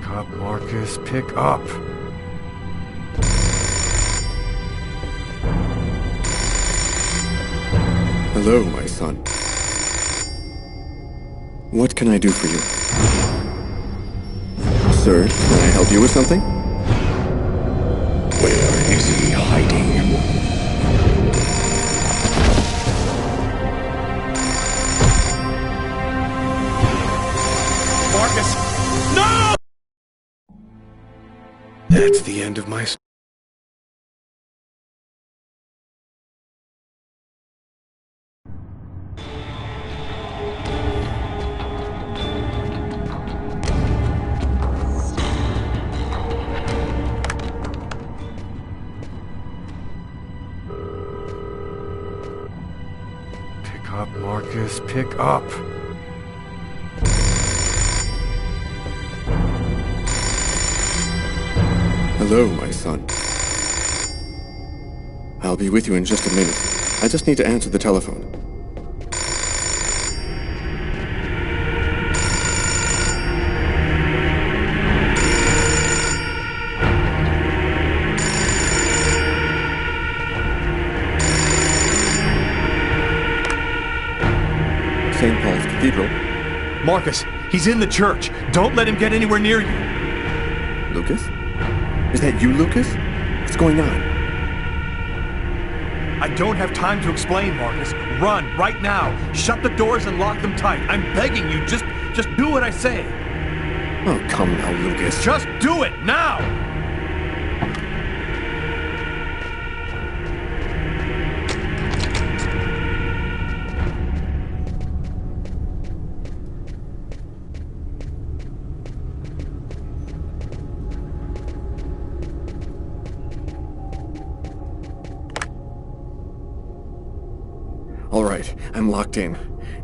Up, Marcus, pick up. Hello, my son. What can I do for you? Sir, can I help you with something? Where is he hiding? Marcus! No! That's the end of my... Pick up, Marcus, pick up. Hello, my son. I'll be with you in just a minute. I just need to answer the telephone. St. Paul's Cathedral. Marcus, he's in the church. Don't let him get anywhere near you. Lucas? Is that you, Lucas? What's going on? I don't have time to explain, Marcus. Run, right now. Shut the doors and lock them tight. I'm begging you, just do what I say. Oh, come now, Lucas. Just do it, now! All right, I'm locked in.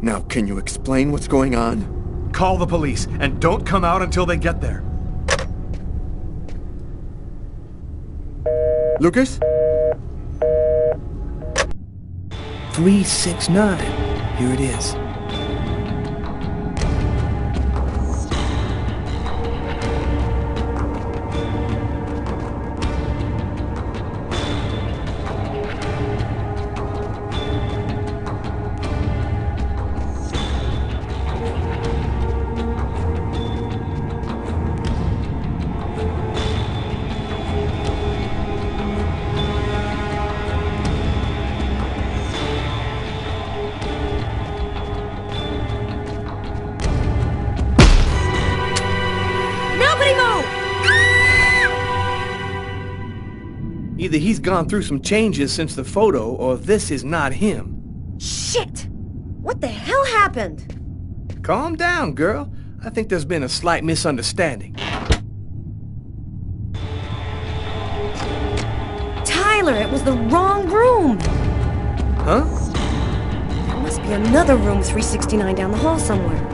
Now, can you explain what's going on? Call the police, and don't come out until they get there. Lucas? 369. Here it is. Either he's gone through some changes since the photo, or this is not him. Shit! What the hell happened? Calm down, girl. I think there's been a slight misunderstanding. Tyler! Tyler, it was the wrong room. Huh? There must be another room 369 down the hall somewhere.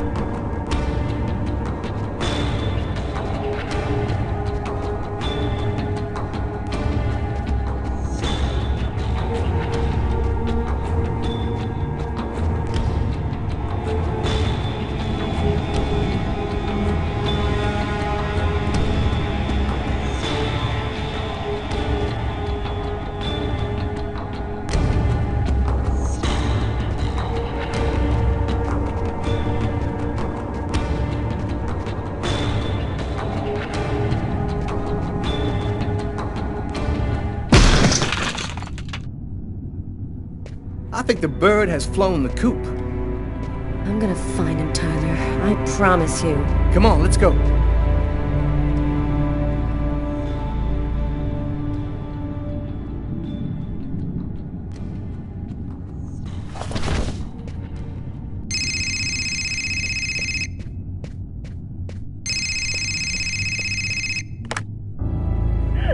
I think the bird has flown the coop. I'm gonna find him, Tyler. I promise you. Come on, let's go.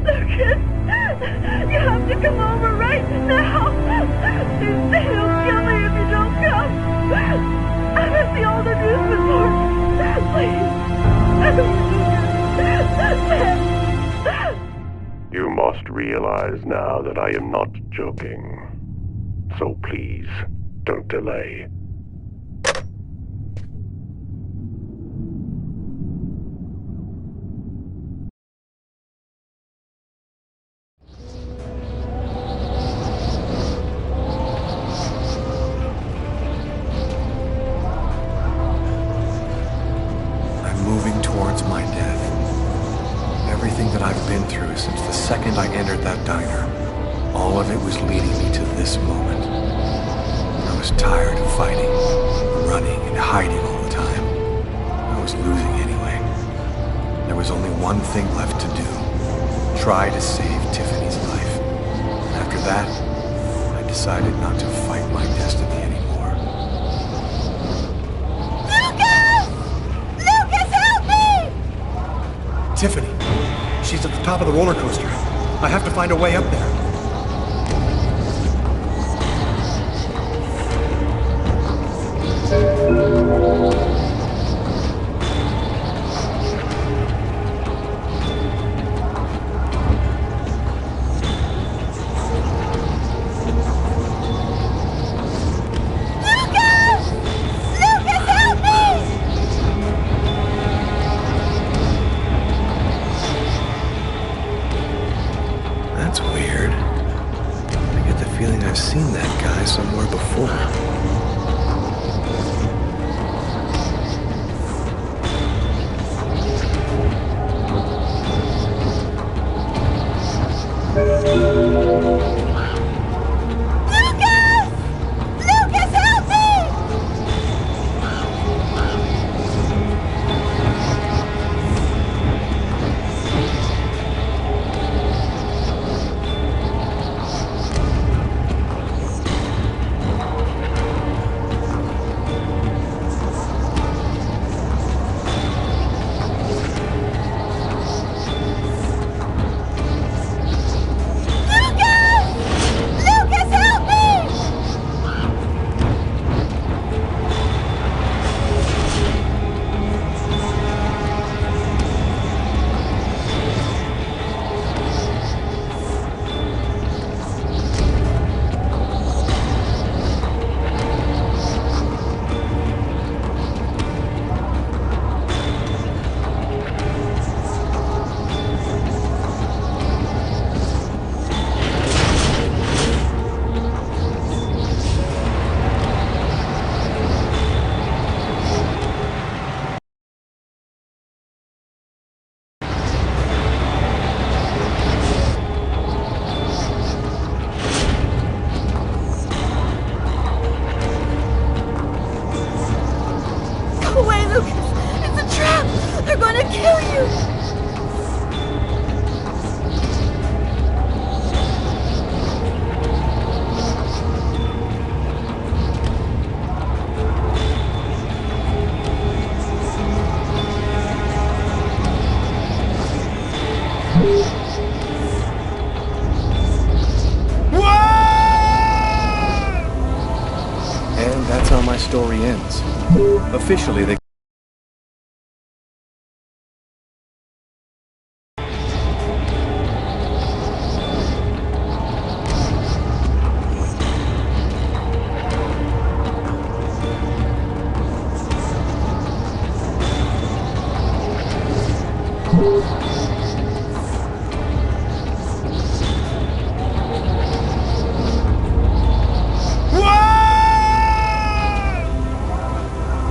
Lucas, you have to come over right now. They will kill me if you don't come. I have the older news report. Please. You must realize now that I am not joking. So please, don't delay. Towards my death. Everything that I've been through since the second I entered that diner, all of it was leading me to this moment. I was tired of fighting, running and hiding all the time. I was losing anyway. There was only one thing left to do. Try to save Tiffany's life. And after that, I decided not to fight my destiny anymore. Tiffany, she's at the top of the roller coaster. I have to find a way up there. That's weird. And that's how my story ends. Officially, they...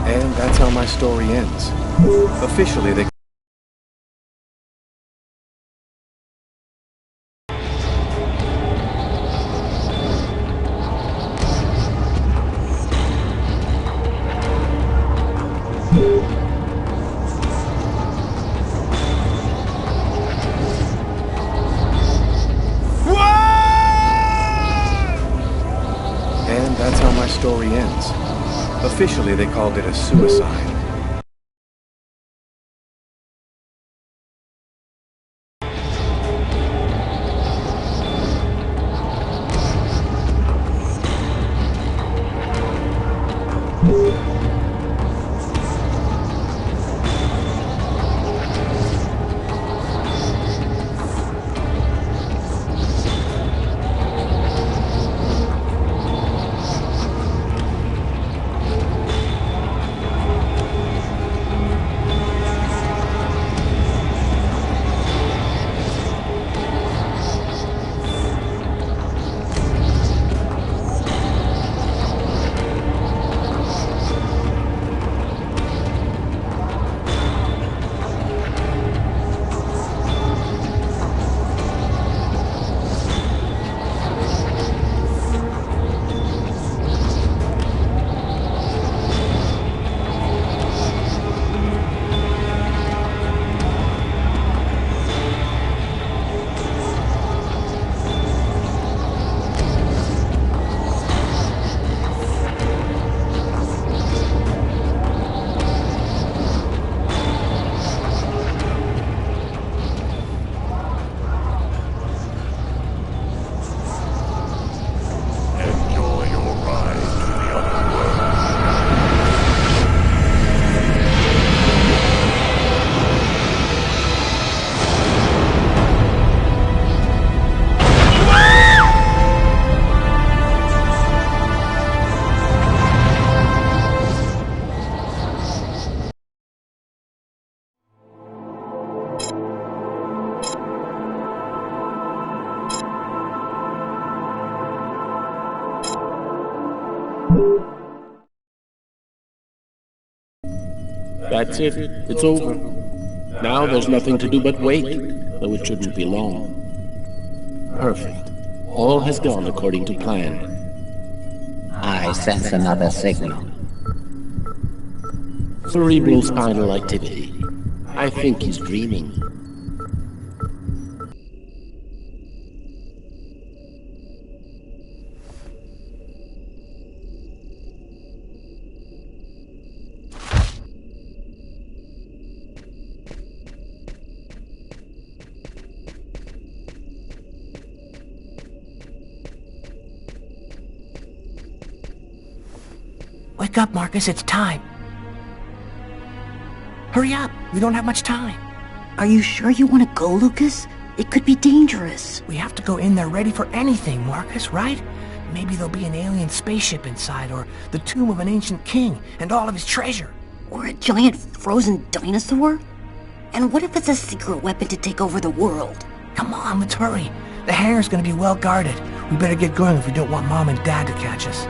And that's how my story ends. Officially, they... And that's how my story ends. Officially, they called it a suicide. That's it. It's over. Now there's nothing to do but wait, though it shouldn't be long. Perfect. All has gone according to plan. I sense another signal. Cerebral spinal activity. I think he's dreaming. Wake up, Marcus, it's time. Hurry up, we don't have much time. Are you sure you want to go, Lucas? It could be dangerous. We have to go in there ready for anything, Marcus, right? Maybe there'll be an alien spaceship inside, or the tomb of an ancient king and all of his treasure. Or a giant frozen dinosaur? And what if it's a secret weapon to take over the world? Come on, let's hurry. The hangar's gonna be well guarded. We better get going if we don't want Mom and Dad to catch us.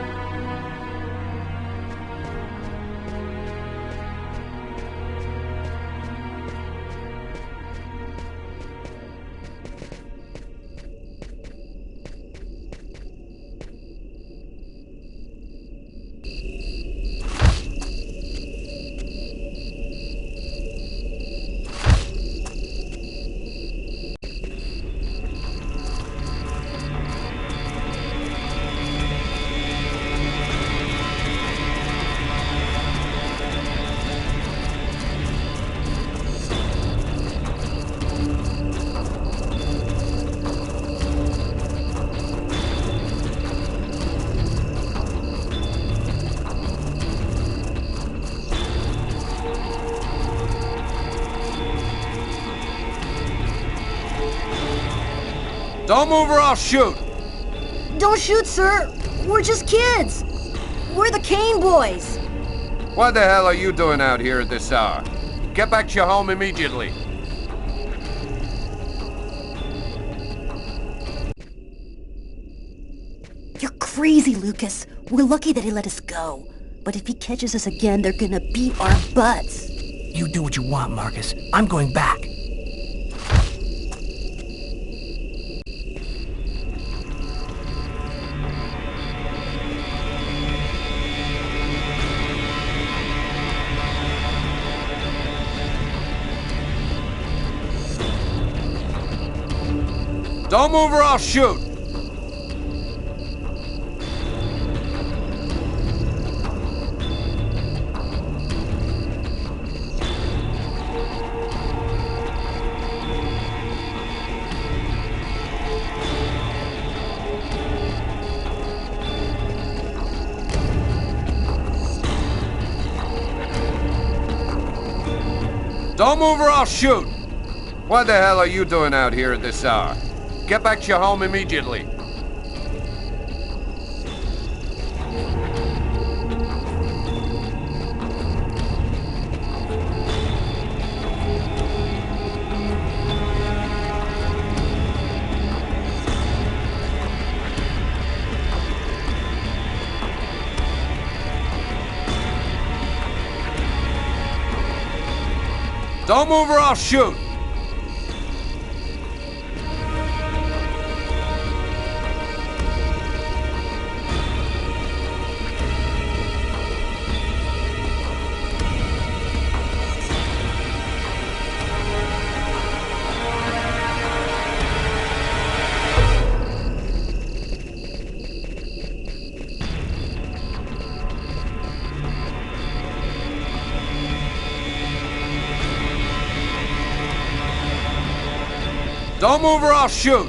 Don't move or I'll shoot! Don't shoot, sir! We're just kids! We're the Kane boys! What the hell are you doing out here at this hour? Get back to your home immediately. You're crazy, Lucas. We're lucky that he let us go. But if he catches us again, they're gonna beat our butts. You do what you want, Marcus. I'm going back. Don't move or I'll shoot! Don't move or I'll shoot! What the hell are you doing out here at this hour? Get back to your home immediately. Don't move or I'll shoot! Don't move or I'll shoot!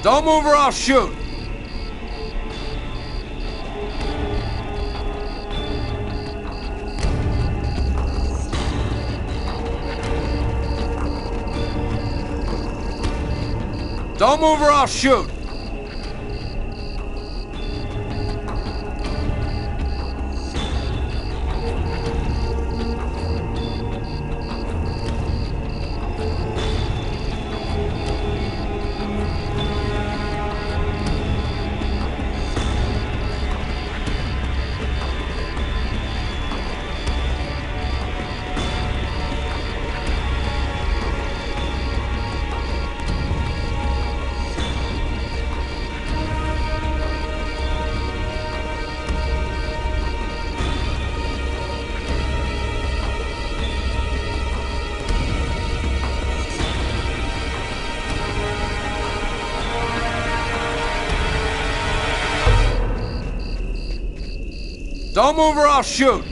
Don't move or I'll shoot! Don't move or I'll shoot! Don't move or I'll shoot!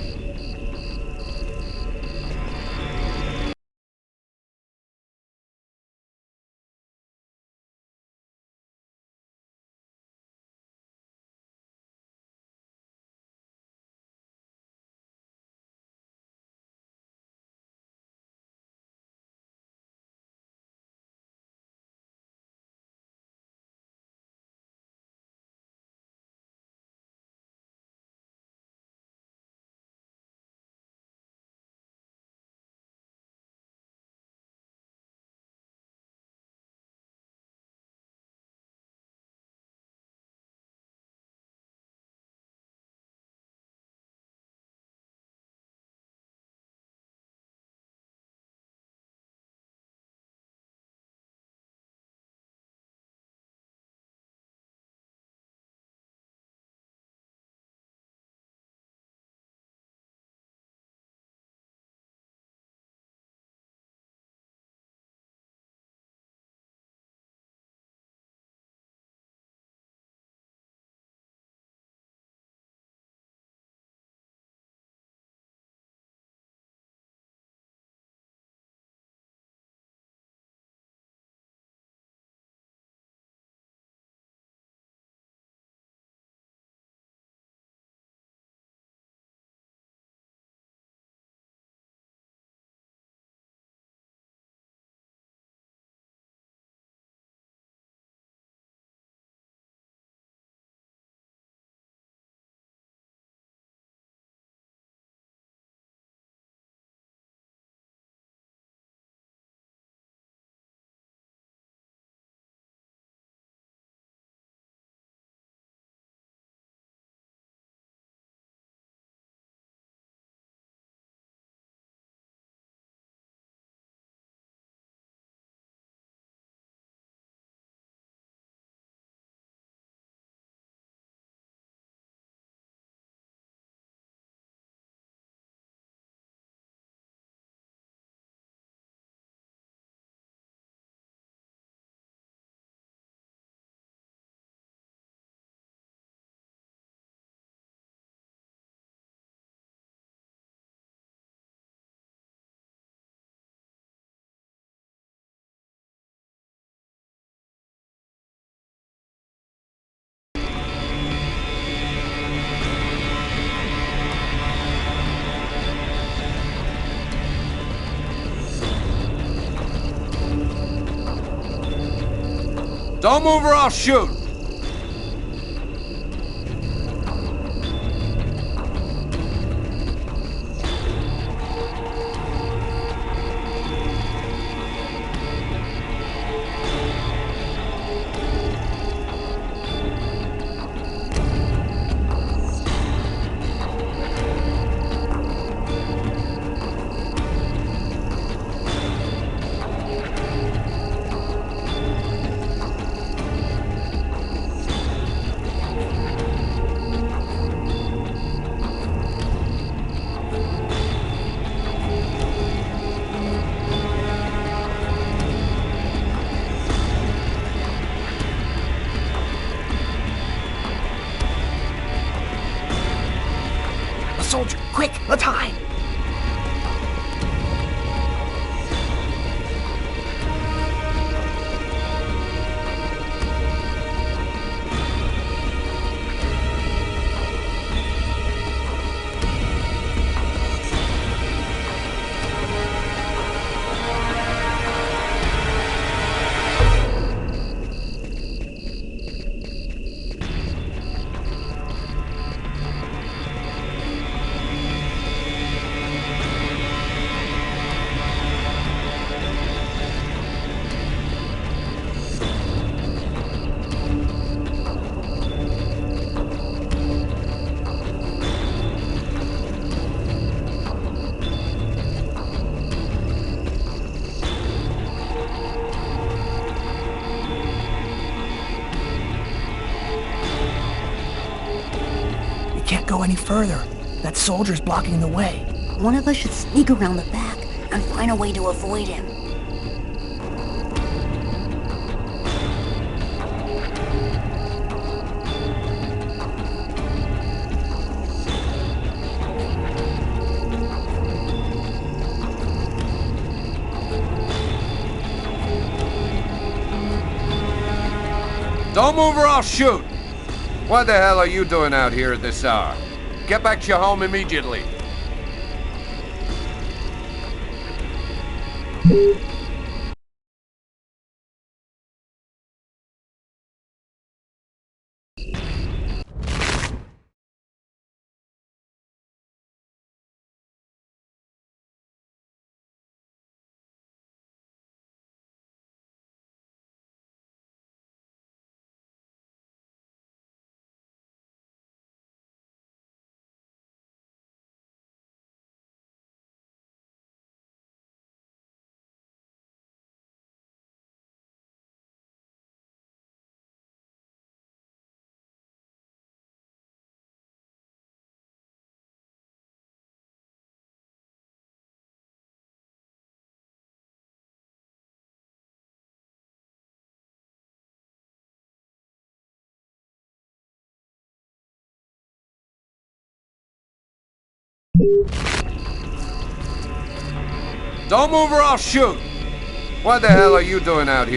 Don't move or I'll shoot! A soldier, quick, let's hide! Can't go any further. That soldier's blocking the way. One of us should sneak around the back and find a way to avoid him. Don't move or I'll shoot! What the hell are you doing out here at this hour? Get back to your home immediately. Don't move or I'll shoot! What the hell are you doing out here?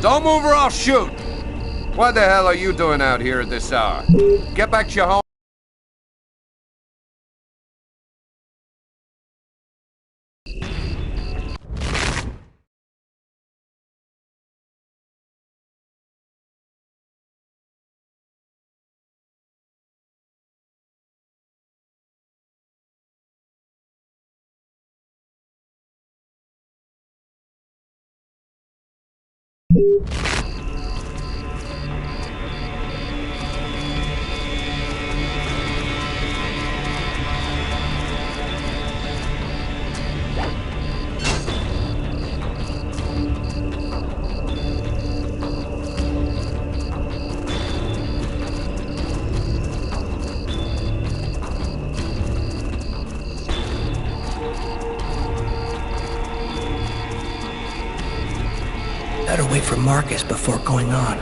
Don't move or I'll shoot! What the hell are you doing out here at this hour? Get back to your home. Better wait for Marcus before going on.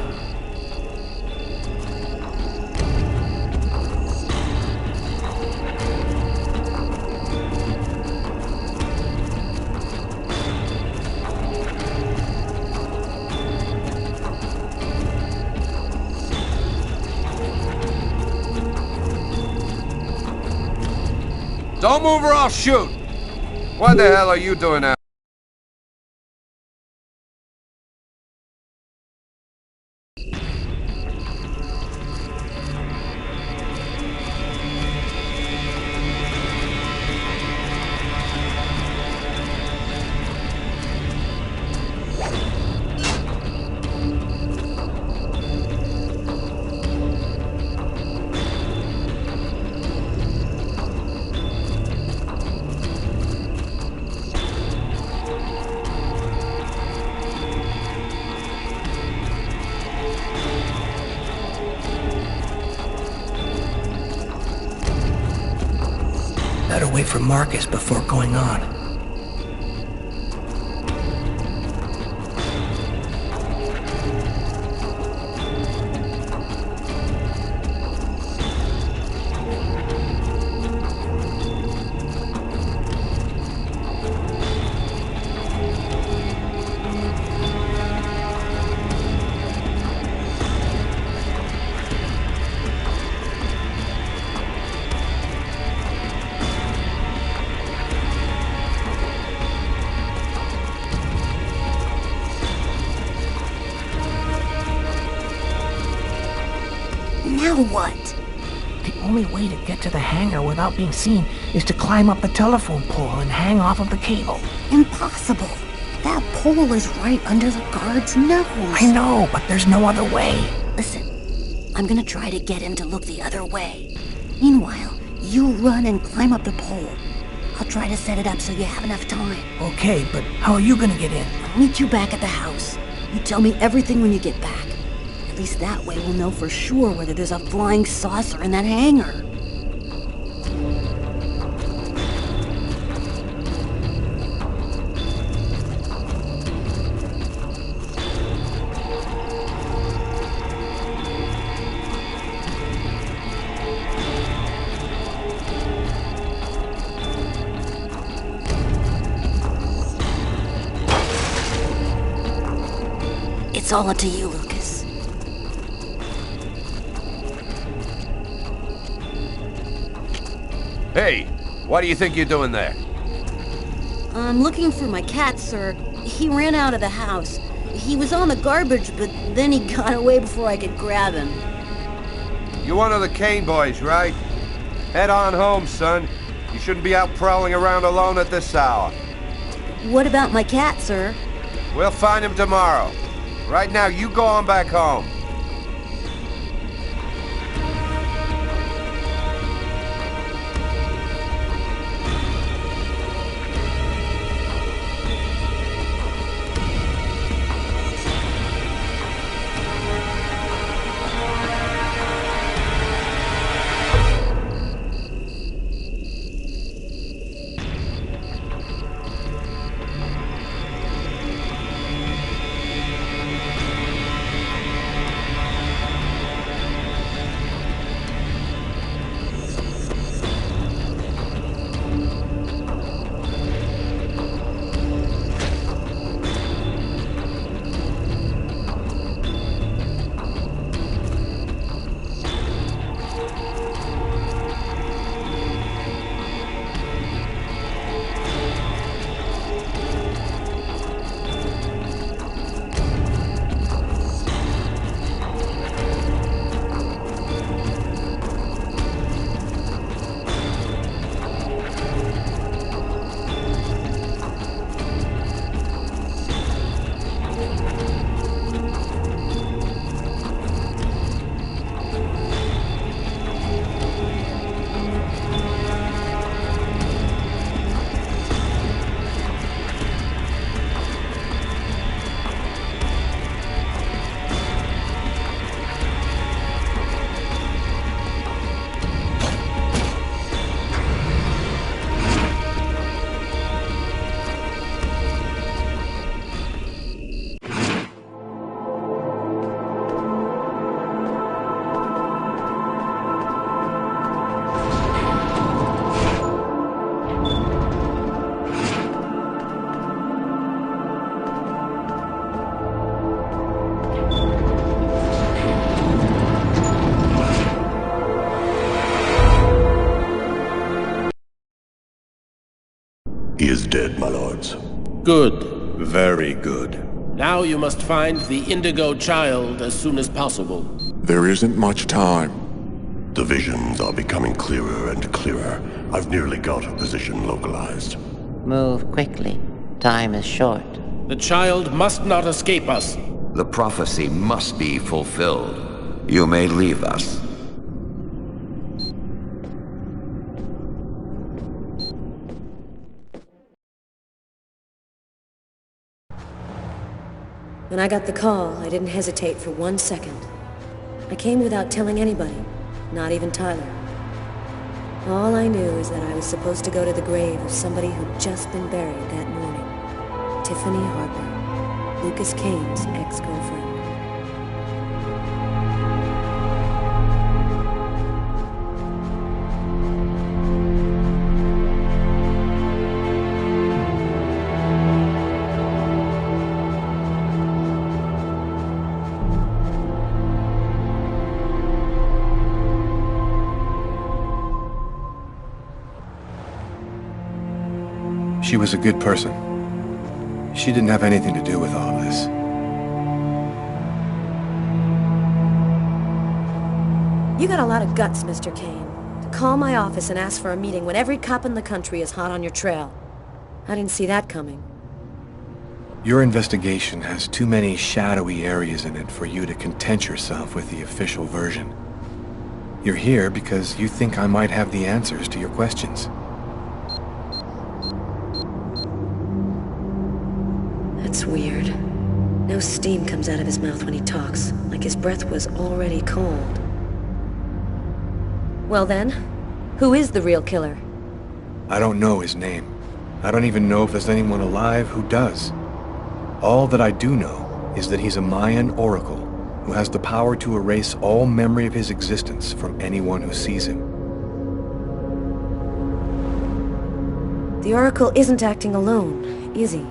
Don't move or I'll shoot! What the hell are you doing out? Better wait for Marcus before going on. Now what? The only way to get to the hangar without being seen is to climb up the telephone pole and hang off of the cable. Impossible. That pole is right under the guard's nose. I know, but there's no other way. Listen, I'm gonna try to get him to look the other way. Meanwhile, you run and climb up the pole. I'll try to set it up so you have enough time. Okay, but how are you gonna get in? I'll meet you back at the house. You tell me everything when you get back. At least that way we'll know for sure whether there's a flying saucer in that hangar. It's all up to you, Lucas. Hey, what do you think you're doing there? I'm looking for my cat, sir. He ran out of the house. He was on the garbage, but then he got away before I could grab him. You're one of the Kane boys, right? Head on home, son. You shouldn't be out prowling around alone at this hour. What about my cat, sir? We'll find him tomorrow. Right now, you go on back home. lords. Good. Very good. Now you must find the Indigo child as soon as possible. There isn't much time. The visions are becoming clearer and clearer. I've nearly got her position localized. Move quickly. Time is short. The child must not escape us. The prophecy must be fulfilled. You may leave us. When I got the call, I didn't hesitate for 1 second. I came without telling anybody, not even Tyler. All I knew is that I was supposed to go to the grave of somebody who'd just been buried that morning. Tiffany Harper, Lucas Kane's ex-girlfriend. She was a good person. She didn't have anything to do with all of this. You got a lot of guts, Mr. Kane, to call my office and ask for a meeting when every cop in the country is hot on your trail. I didn't see that coming. Your investigation has too many shadowy areas in it for you to content yourself with the official version. You're here because you think I might have the answers to your questions. That's weird. No steam comes out of his mouth when he talks, like his breath was already cold. Well then, who is the real killer? I don't know his name. I don't even know if there's anyone alive who does. All that I do know is that he's a Mayan oracle who has the power to erase all memory of his existence from anyone who sees him. The oracle isn't acting alone, is he?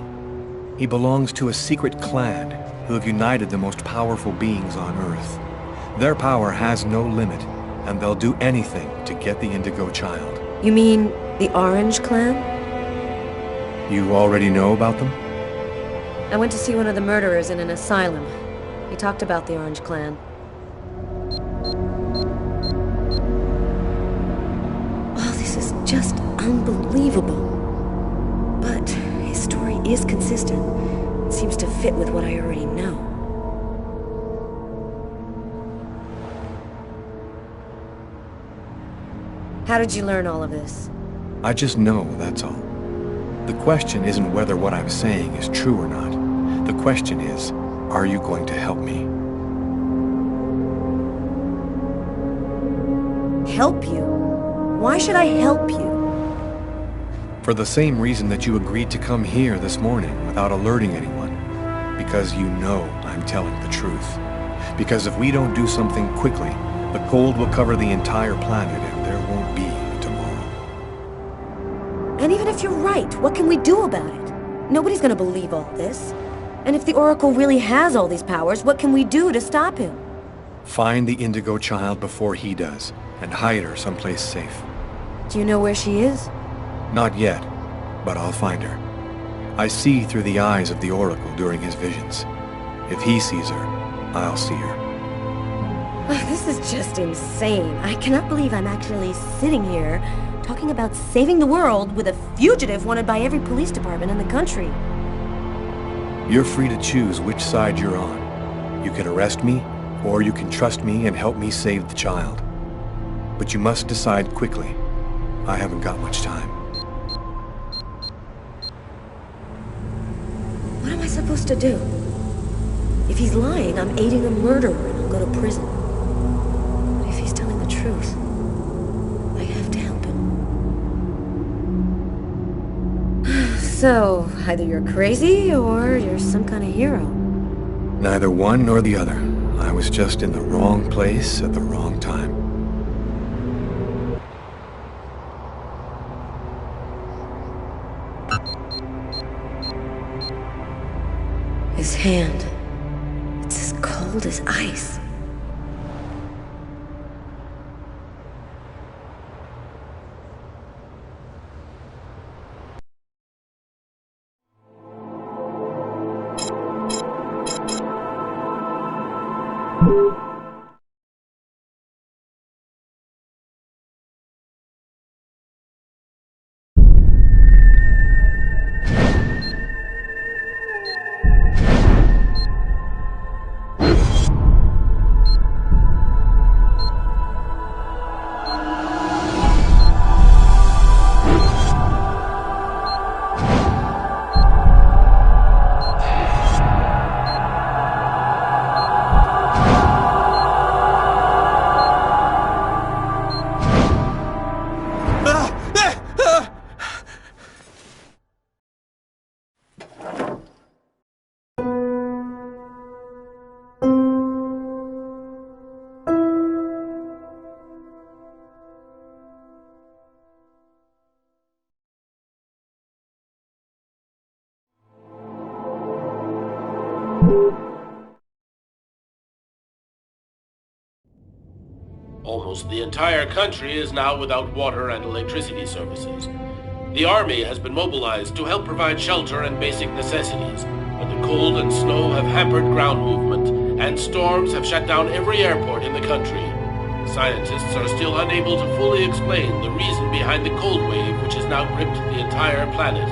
He belongs to a secret clan who have united the most powerful beings on Earth. Their power has no limit, and they'll do anything to get the Indigo child. You mean the Orange Clan? You already know about them? I went to see one of the murderers in an asylum. He talked about the Orange Clan. Oh, this is just unbelievable. But his story is consistent. It seems to fit with what I already know. How did you learn all of this? I just know, that's all. The question isn't whether what I'm saying is true or not. The question is, are you going to help me? Help you? Why should I help you? For the same reason that you agreed to come here this morning without alerting anyone. Because you know I'm telling the truth. Because if we don't do something quickly, the cold will cover the entire planet and there won't be a tomorrow. And even if you're right, what can we do about it? Nobody's gonna believe all this. And if the Oracle really has all these powers, what can we do to stop him? Find the Indigo child before he does, and hide her someplace safe. Do you know where she is? Not yet, but I'll find her. I see through the eyes of the Oracle during his visions. If he sees her, I'll see her. This is just insane. I cannot believe I'm actually sitting here talking about saving the world with a fugitive wanted by every police department in the country. You're free to choose which side you're on. You can arrest me, or you can trust me and help me save the child. But you must decide quickly. I haven't got much time. What am I supposed to do? If he's lying, I'm aiding a murderer and I'll go to prison. But if he's telling the truth, I have to help him. So, either you're crazy or you're some kind of hero. Neither one nor the other. I was just in the wrong place at the wrong time. His hand. It's as cold as ice. Almost the entire country is now without water and electricity services. The army has been mobilized to help provide shelter and basic necessities, but the cold and snow have hampered ground movement, and storms have shut down every airport in the country. Scientists are still unable to fully explain the reason behind the cold wave which has now gripped the entire planet.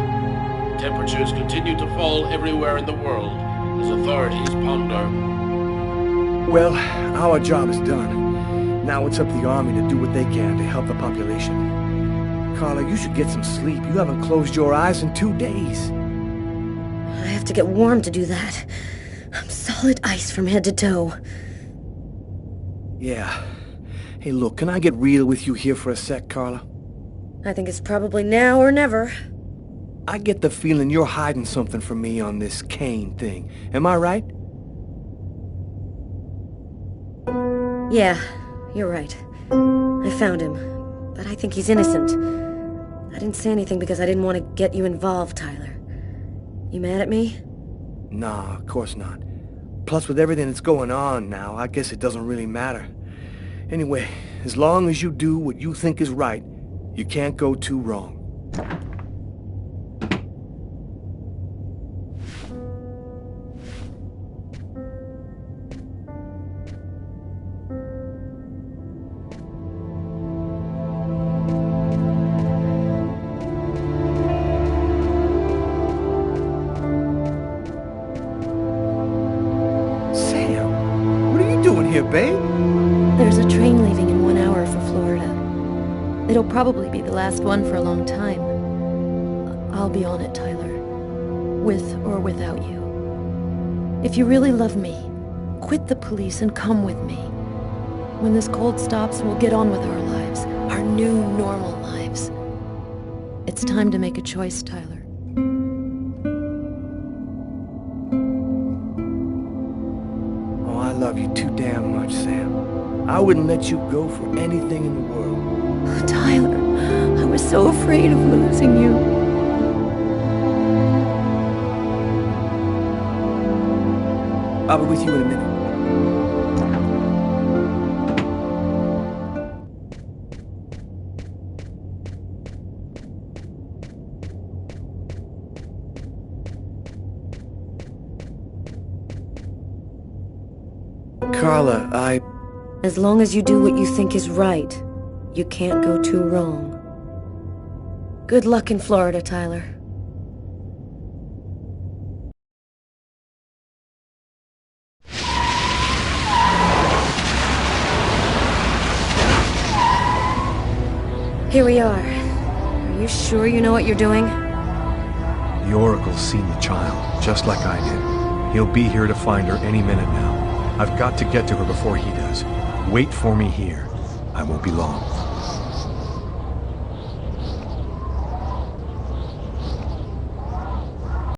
Temperatures continue to fall everywhere in the world as authorities ponder. Well, our job is done. Now it's up to the army to do what they can to help the population. Carla, you should get some sleep. You haven't closed your eyes in 2 days. I have to get warm to do that. I'm solid ice from head to toe. Yeah. Hey, look, can I get real with you here for a sec, Carla? I think it's probably now or never. I get the feeling you're hiding something from me on this Kane thing. Am I right? Yeah, you're right. I found him, but I think he's innocent. I didn't say anything because I didn't want to get you involved, Tyler. You mad at me? Nah, of course not. Plus, with everything that's going on now, I guess it doesn't really matter. Anyway, as long as you do what you think is right, you can't go too wrong. There's a train leaving in 1 hour for Florida. It'll probably be the last one for a long time. I'll be on it, Tyler. With or without you. If you really love me, quit the police and come with me. When this cold stops, we'll get on with our lives. Our new, normal lives. It's time to make a choice, Tyler. I love you too damn much, Sam. I wouldn't let you go for anything in the world. Oh, Tyler, I was so afraid of losing you. I'll be with you in a minute. Carla, As long as you do what you think is right, you can't go too wrong. Good luck in Florida, Tyler. Here we are. Are you sure you know what you're doing? The Oracle's seen the child, just like I did. He'll be here to find her any minute now. I've got to get to her before he does. Wait for me here. I won't be long.